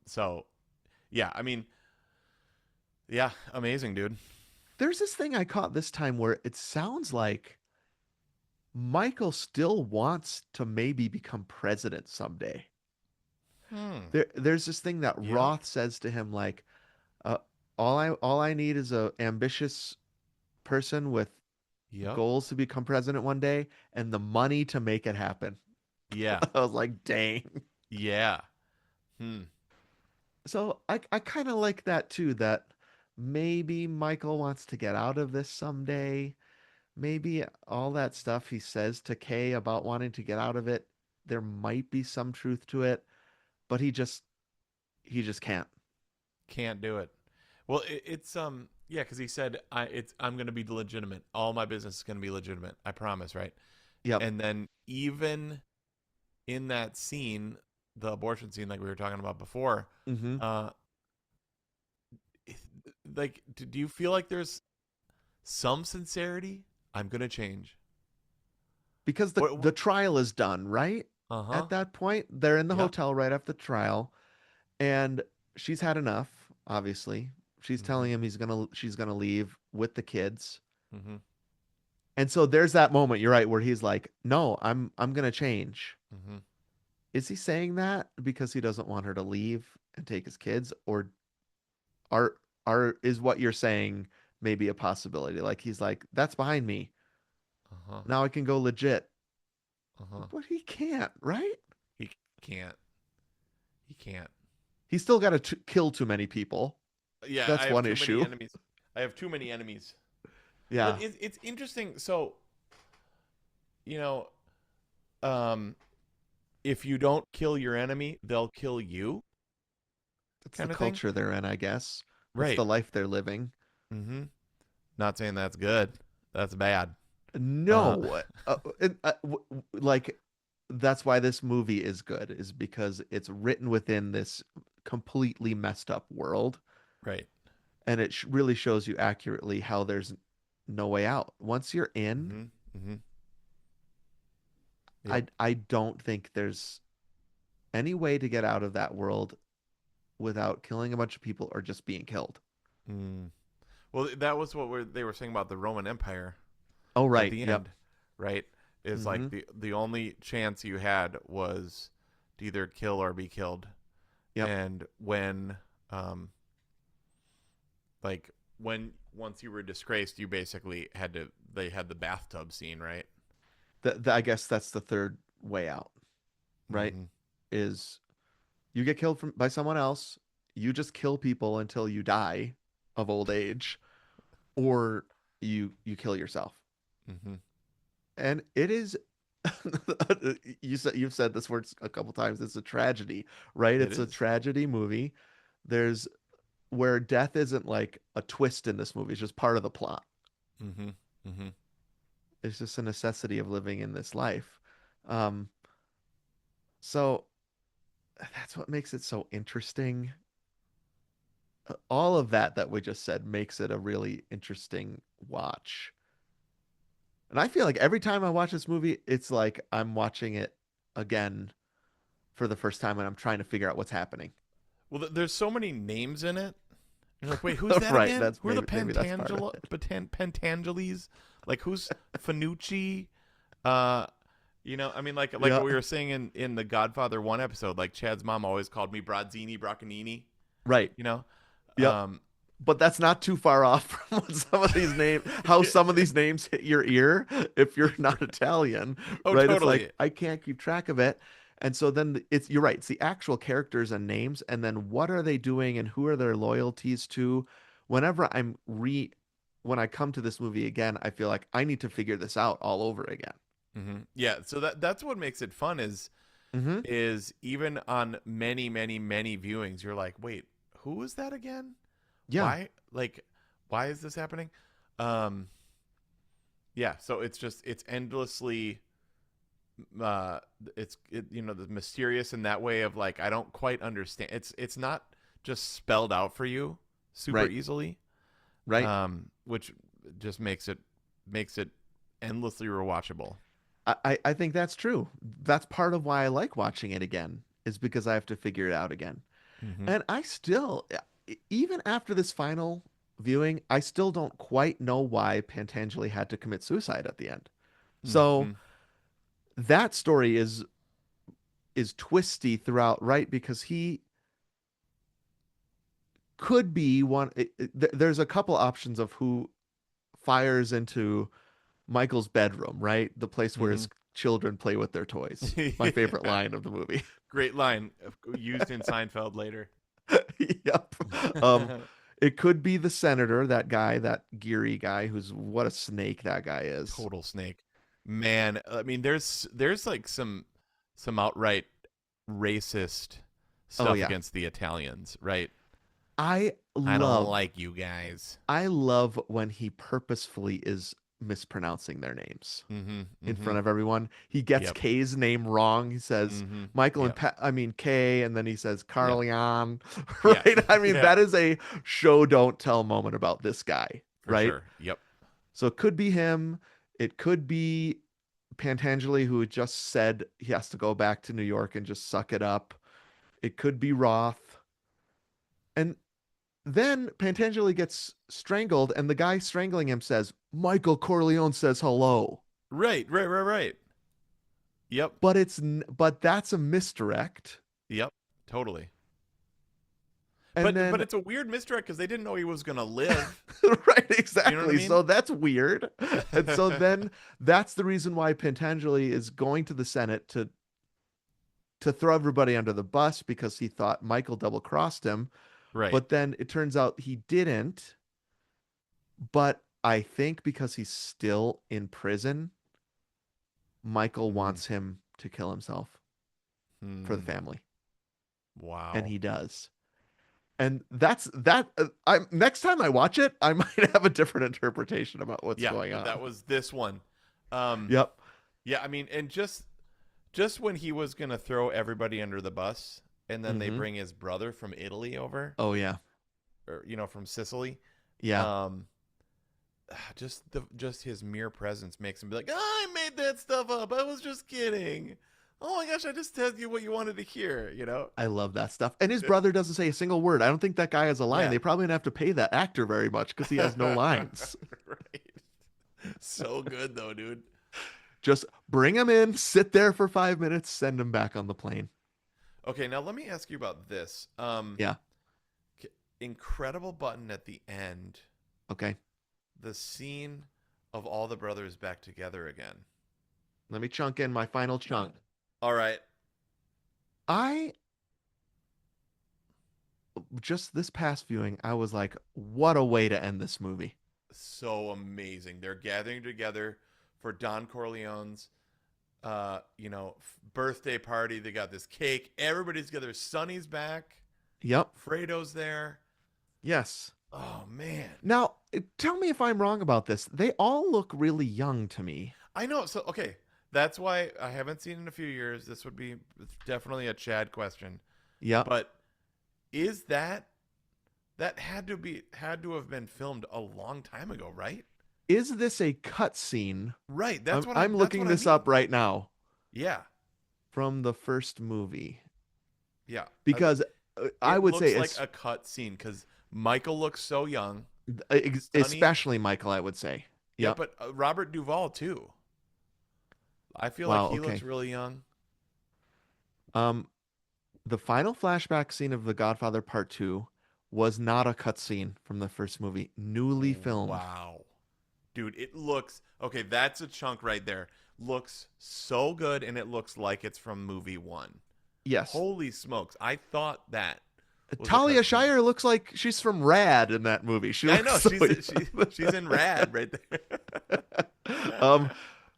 So yeah, I mean, yeah, amazing, dude. There's this thing I caught this time where it sounds like Michael still wants to maybe become president someday. Hmm. There's this thing that Yep. Roth says to him like, uh, all I need is a ambitious person with Yep. goals to become president one day and the money to make it happen. Yeah. I was like, dang. Yeah. Hmm. So I kind of like that too, that maybe Michael wants to get out of this someday. Maybe all that stuff he says to Kay about wanting to get out of it, there might be some truth to it, but he just can't. Can't do it. Well, it's yeah, because he said I'm gonna be legitimate. All my business is gonna be legitimate. I promise, right? Yep. And then even in that scene, the abortion scene, like we were talking about before, Mm-hmm. uh, like, do you feel like there's some sincerity? I'm gonna change. Because the What? the trial is done, right? Uh huh. At that point, they're in the Yep. hotel right after the trial, and she's had enough, obviously. She's Mm-hmm. telling him she's gonna leave with the kids. Mm-hmm. And so there's that moment, you're right, where he's like, "No, I'm gonna change." Mm-hmm. Is he saying that because he doesn't want her to leave and take his kids, or are is what you're saying maybe a possibility? Like he's like, "That's behind me. Uh huh. Now I can go legit." Uh huh. But he can't, right? He can't. He can't. He's still got to kill too many people. Yeah, I That's have one too many issue. enemies. I have too many enemies. Well, Yeah, it's interesting. So, you know, um, if you don't kill your enemy, they'll kill you, that's the kind of thing. culture they're in, I guess. That's Right. the life they're living. Mm-hmm. Not saying that's good. That's bad. Uh, No, like that's why this movie is good, is because it's written within this completely messed up world, right. and it really shows you accurately how there's no way out. Once you're in, Mm-hmm. Mm-hmm. Yep. I don't think there's any way to get out of that world without killing a bunch of people or just being killed. Mm. Well, that was what they were saying about the Roman Empire Oh, at right. the Yep. end, right? Is Hmm. like the only chance you had was to either kill or be killed. Yep. And when um like when once you were disgraced, you basically had to they had the bathtub scene, right? I guess that's the third way out, right? Mm-hmm. Is you get killed by someone else, you just kill people until you die of old age, or you kill yourself. Mm-hmm. And it is you've said this word a couple times. It's a tragedy, right? It It's a is. tragedy movie. There's where death isn't like a twist in this movie. It's just part of the plot. Mm-hmm. Mm-hmm. It's just a necessity of living in this life. Um, so that's what makes it so interesting. All of that we just said makes it a really interesting watch. And I feel like every time I watch this movie, it's like I'm watching it again for the first time and I'm trying to figure out what's happening. Well, there's so many names in it. You're like, wait, who's that Right, again? that's Who are the maybe that's part of it. Pentangeles? Like, who's Fanucci? I mean, like Yeah, we were saying in the Godfather 1 episode, like Chad's mom always called me Brozzini, Broccanini, right. you know? Yep. Um, But that's not too far off from what some of these names, how some of these names hit your ear if you're not Italian, oh, right? It's like totally. I can't keep track of it. And so then it's you're right, it's the actual characters and names, and then what are they doing and who are their loyalties to? Whenever when I come to this movie again, I feel like I need to figure this out all over again. Yeah, so that's what makes it fun Hmm. is even on many, many, many viewings, you're like, wait, who is that again? Yeah, Why? Like, why is this happening? Um, yeah, so it's endlessly uh the mysterious in that way of like I don't quite understand. It's not just spelled out for you super right, easily, right. which just makes it endlessly rewatchable. I think that's true. That's part of why I like watching it again, is because I have to figure it out again. Mm-hmm. And I still, even after this final viewing, I still don't quite know why Pantangeli had to commit suicide at the end. So Mm-hmm. that story is twisty throughout, right? Because he could be one. There's a couple options of who fires into Michael's bedroom, right? The place where Mm-hmm. his children play with their toys. My favorite Yeah. line of the movie. Great line used in Seinfeld later. Yep. Um, it could be the senator, that guy, that Geary guy, who's what a snake that guy is. Total snake. Man, I mean there's like some outright racist Oh stuff yeah. against the Italians, right? I I don't love like you guys. I love when he purposefully is mispronouncing their names Mm-hmm. in Mm-hmm. front of everyone. He gets Yep. Kay's name wrong. He says Mm-hmm. Michael and Yep. I mean Kay, and then he says Yeah. Carleon. Yeah. Right? I mean, Yeah. that is a show don't tell moment about this guy, For right? sure. Yep. So it could be him. It could be Pantangeli, who just said he has to go back to New York and just suck it up. It could be Roth. And then Pantangeli gets strangled, and the guy strangling him says, Michael Corleone says hello. Right. Right. Right. Right. Yep. But that's a misdirect. Yep. Totally. And But then it's a weird misdirect because they didn't know he was gonna live. right, You know what I exactly. mean? So that's weird. And so then that's the reason why Pantangeli is going to the Senate to throw everybody under the bus because he thought Michael double crossed him. Right. But then it turns out he didn't. But I think because he's still in prison, Michael Mm. wants him to kill himself for the Mm. family. And Wow. he does. And that's that. I next time I watch it, I might have a different interpretation about what's Yeah. going That on. was this one. Um. Yep. Yeah. I mean, and just when he was gonna throw everybody under the bus, and then they Mm-hmm. bring his brother from Italy over, Oh yeah. or from Sicily. Yeah. Um. Just his mere presence makes him be like, oh, I made that stuff up. I was just kidding. Oh my gosh, I just told you what you wanted to hear. I love that stuff. And his brother doesn't say a single word. I don't think that guy has a line. Yeah. They probably don't have to pay that actor very much because he has no lines. Right. So good though, dude. Just bring him in, sit there for 5 minutes, send him back on the plane. Okay, now let me ask you about this. Yeah. Incredible button at the end. Okay. The scene of all the brothers back together again. Let me chunk in my final chunk. All right. I just this past viewing, I was like, what a way to end this movie. so amazing. They're gathering together for Don Corleone's birthday party. They got this cake. Everybody's together. Sonny's back. Yep. Fredo's there. Yes. Oh man. Now, tell me if I'm wrong about this. They all look really young to me. I know. So okay, that's why I haven't seen in a few years. This would be definitely a Chad question. Yep. But is that had to have been filmed a long time ago, right? Is this a cutscene? Right. I'm That's looking what I this mean. up right now Yeah. from the first movie Yeah. because I It would say looks like it's a cut scene because Michael looks so young. Sonny, especially Michael, I would say. yeah, Yep. but Robert Duvall too. I feel like Wow. he Okay. looks really young. Um, the final flashback scene of The Godfather Part 2 was not a cutscene from the first movie, newly filmed. Wow, dude, it looks okay. That's a chunk right there. Looks so good, and it looks like it's from movie one. Yes. Holy smokes! I thought that was a Talia cutscene. Shire looks like she's from Rad in that movie. She Yeah, I looks know so she's in Rad right there. um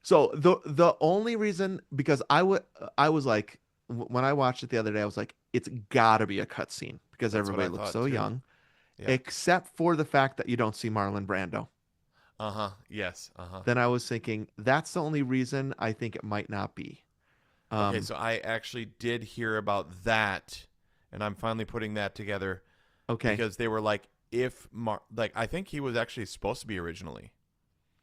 so the only reason because I was like when I watched it the other day I was like it's got to be a cutscene because That's what everybody I looks thought so too. young Yeah. except for the fact that you don't see Marlon Brando. Uh huh. Yes. Uh huh. Then I was thinking that's the only reason I think it might not be. Okay, Um so I actually did hear about that, and I'm finally putting that together okay. because they were like, if like I think he was actually supposed to be originally,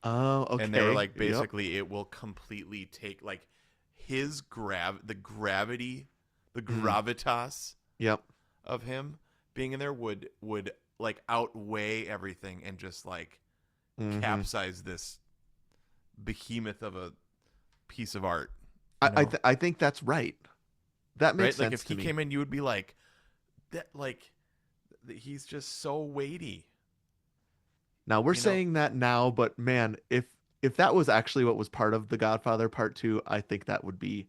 Oh, and they were okay. like, Yep. basically, it will completely take like his the gravity, the Mm, gravitas yep. of him being in there would like outweigh everything and just like Mhm. capsize this behemoth of a piece of art, I think that's right. That makes right? Like if sense to he me. came in, you would be like that, like he's just so weighty, Now we're you know. saying that now, but man, if that was actually what was part of The Godfather Part 2, I think that would be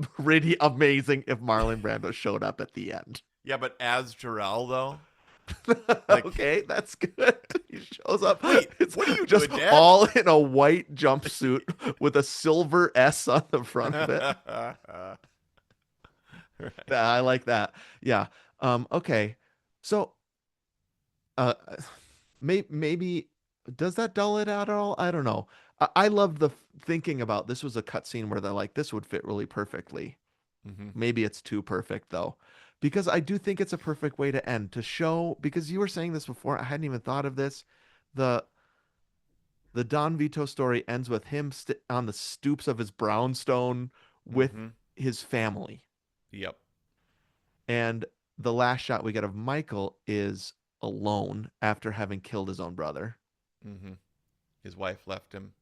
pretty amazing if Marlon Brando showed up at the end. Yeah, but as Jarrell though, like, Okay, that's good. He shows up. wait, It's what are you just doing, Dad? all in a white jumpsuit with a silver S on the front of it. Right. Yeah, I like that. Yeah. Okay. So, uh, maybe does that dull it out at all? I don't know. I love the thinking about this was a cutscene where they're like, this would fit really perfectly. Hmm. Maybe it's too perfect though, because I do think it's a perfect way to end to show. Because you were saying this before, I hadn't even thought of this. The the Don Vito story ends with him on the stoops of his brownstone with Hmm. his family, Yep. and the last shot we get of Michael is alone after having killed his own brother. Hmm. His wife left him.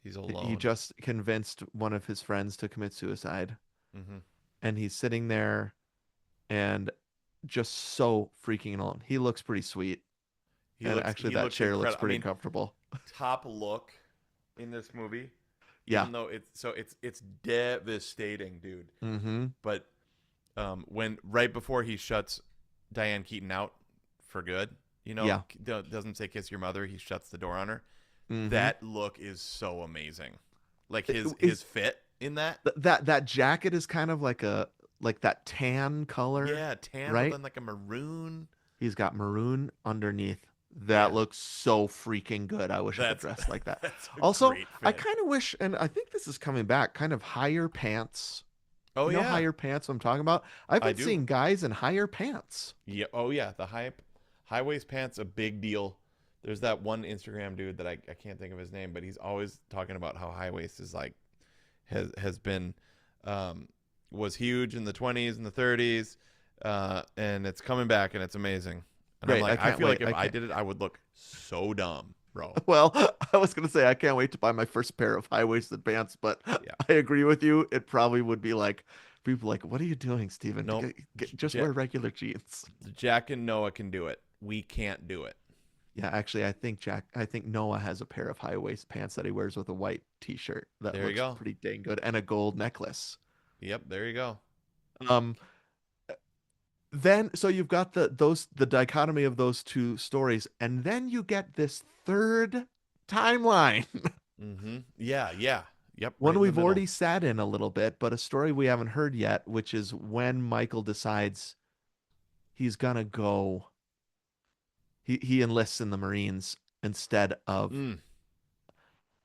He's He alone. just convinced one of his friends to commit suicide, Hmm. and he's sitting there and just so freaking alone. He looks pretty sweet, and actually He that looks chair looks incredible. I pretty mean, comfortable. top look in this movie, Yeah. even though it's devastating, dude. Mm-hmm. But when right before he shuts Diane Keaton out for good, Yeah. doesn't say kiss your mother, he shuts the door on her. Mm-hmm. That look is so amazing. Like his Is fit in that. that jacket is kind of like that tan color, Yeah, tan but right? then like a maroon. He's got maroon underneath. That Yeah. looks so freaking good. I wish I could That's dress like that. that's a Also, great I fit. kind of wish, and I think this is coming back, kind of higher pants. Oh You know yeah. higher pants I'm talking about? I've I been do. seeing guys in higher pants. Yeah. Oh yeah. The high waist pants a big deal. There's that one Instagram dude that I can't think of his name, but he's always talking about how high waist is like has been um, was huge in the 20s and the 30s, and it's coming back and it's amazing. And I'm Great. I like, I can't feel wait. like if I I can't. did it, I would look so dumb, bro. Well, I was going to say I can't wait to buy my first pair of high-waisted pants, but Yeah. I agree with you. It probably would be like people like, "What are you doing, Steven? Nope. Just wear regular jeans." Jack and Noah can do it. We can't do it. Yeah, actually, I think Noah has a pair of high-waist pants that he wears with a white t-shirt that There you looks go. pretty dang good and a gold necklace. Yep. There you go. Um, then so you've got the dichotomy of those two stories, and then you get this third timeline. Yeah, yeah. Yep, right One in the we've middle. already sat in a little bit, but a story we haven't heard yet, which is when Michael decides he's gonna go. He enlists in the Marines instead of Mm.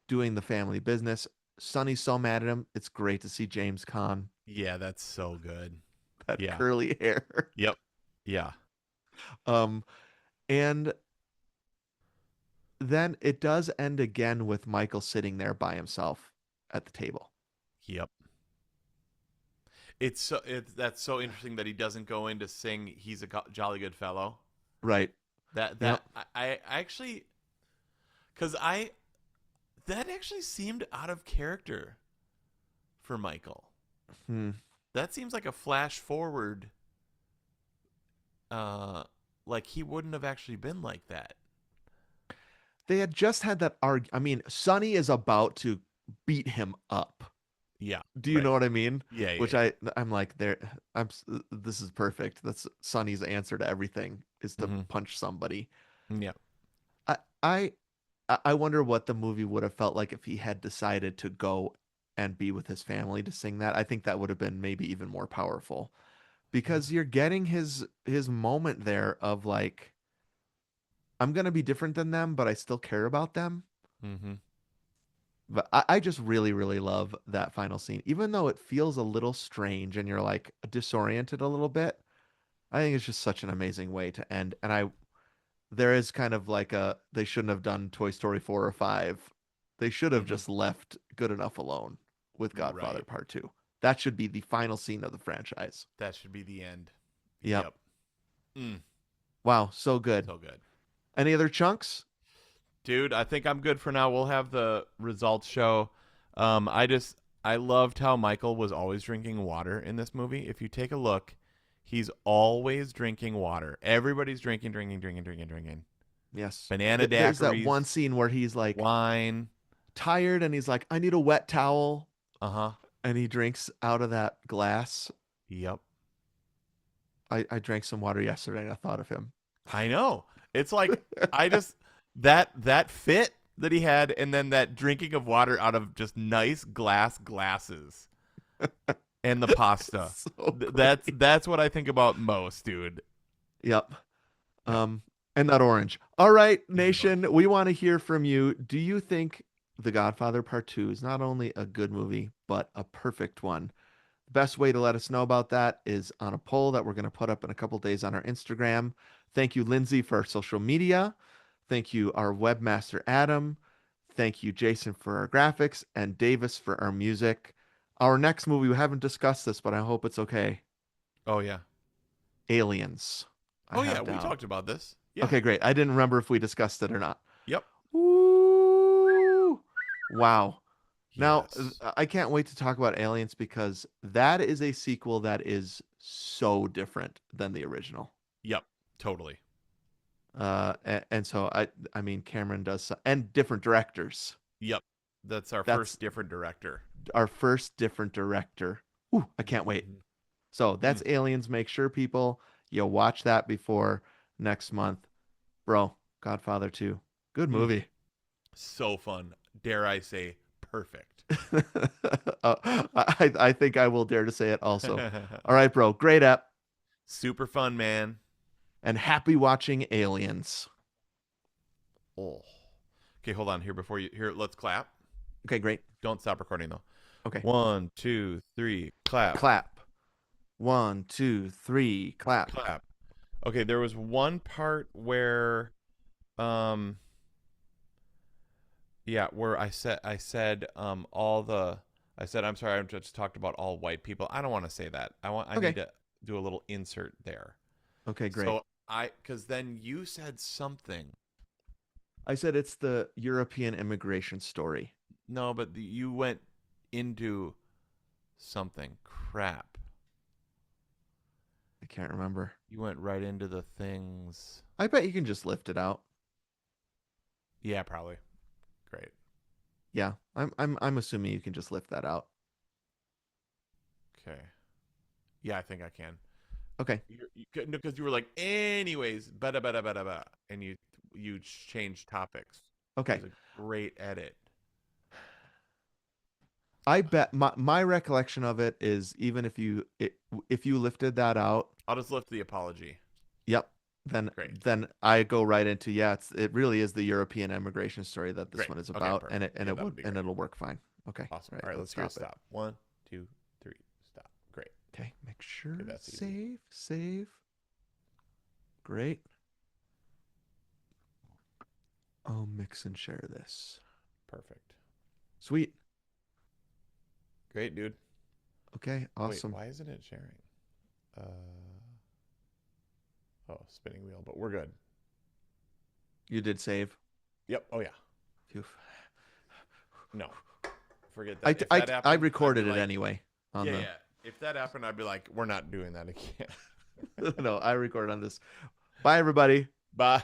doing the family business. Sonny's so mad at him. It's great to see James Caan, Yeah, that's so good. that Yeah. curly hair. Yep. Yeah. Um, and then it does end again with Michael sitting there by himself at the table. Yep. That's so interesting that he doesn't go in to sing "He's a Jolly Good Fellow." Right. That Yep. that I actually, because I that actually seemed out of character for Michael. Hmm. That seems like a flash forward. Uh, like he wouldn't have actually been like that. They had just had that arg. I mean, Sonny is about to beat him up. Yeah. Do you Right. know what I mean? Yeah. Yeah. Which Yeah. I'm like there. This is perfect. That's Sonny's answer to everything is to Mm-hmm. punch somebody. Yeah. I I I wonder what the movie would have felt like if he had decided to go and be with his family to sing that. I think that would have been maybe even more powerful Yeah. because you're getting his moment there of like I'm gonna be different than them, but I still care about them. Mm-hmm. But I just really, really love that final scene. Even though it feels a little strange and you're like disoriented a little bit, I think it's just such an amazing way to end. And there is kind of like they shouldn't have done Toy Story 4 or 5. They should have Mm-hmm. just left Good Enough alone with Godfather Right. Part 2. That should be the final scene of the franchise. That should be the end. Yep. Yep. Mm. Wow, so good. So good. Any other chunks? Dude, I think I'm good for now. We'll have the results show. I loved how Michael was always drinking water in this movie. If you take a look, he's always drinking water. Everybody's drinking. Yes. Banana There's that one daiquiris, scene where he's like wine. tired and he's like, I need a wet towel. Uh huh. And he drinks out of that glass. Yep. I drank some water yesterday and I thought of him. I know. It's like I just that fit that he had, and then that drinking of water out of just nice glasses, and the pasta. So That's great. that's what I think about most, dude. Yep. Yep. And that orange. All right, And orange. nation, we want to hear from you. Do you think The Godfather Part 2 is not only a good movie, but a perfect one? The best way to let us know about that is on a poll that we're going to put up in a couple days on our Instagram. Thank you, Lindsay, for our social media. Thank you, our webmaster, Adam. Thank you, Jason, for our graphics, and Davis for our music. Our next movie, we haven't discussed this, but I hope it's okay. Oh yeah. Aliens, I Oh yeah. have We down. talked about this. Yeah. Okay, great. I didn't remember if we discussed it or not. Yep. Ooh. Wow. Now, Yes. I can't wait to talk about Aliens because that is a sequel that is so different than the original. Yep. Totally. And so I mean, Cameron does, and different directors. Yep. That's our That's first different director. our first different director. Ooh, I can't wait. Mm-hmm. So that's Mm. Aliens. Make sure people you watch that before next month, bro. Godfather 2, good Mm. movie. So fun. Dare I say, perfect. I think I will dare to say it also. All right, bro. Great app Super fun, man. and happy watching Aliens. Oh. Okay, hold on here before you here. Let's clap. Okay, great. Don't stop recording though. Okay, 1, 2, 3, clap, clap. 1, 2, 3, clap. clap. Okay, there was one part where, um, yeah, where I said I'm sorry, I just talked about all white people. I don't want to say that. I need Okay, to do a little insert there. okay, great. So because then you said something. I said it's the European immigration story. No, but you went into something. Crap. I can't remember. You went right into the things. I bet you can just lift it out. Yeah, probably. Great. Yeah, I'm assuming you can just lift that out. Okay. Yeah, I think I can. Okay. Because you were like, anyways, bada bada bada bada, and you changed topics. It Okay. was a great edit. I bet my recollection of it is even if you lifted that out, I'll just lift the apology. yep, then Great, I go right into yeah, it really is the European immigration story that this great. one is Okay, about, and perfect. Yeah, that'll be great. it'll work fine. Okay. Awesome. All right, All right, let's let's hear a stop it. stop. 1, 2, 3, stop. Great. Okay, make sure Okay, that's easy. save. Great. I'll mix and share this. Perfect. Sweet. Great, dude. Okay, Wait, awesome. why isn't it sharing? Uh, oh, spinning wheel, but we're good. You did save. Yep. Oh yeah. Phew. No, forget that. If that I happened, I'd be recorded it like, anyway on yeah, the yeah. If that happened, I'd be like, we're not doing that again. no, I recorded on this. Bye everybody. Bye.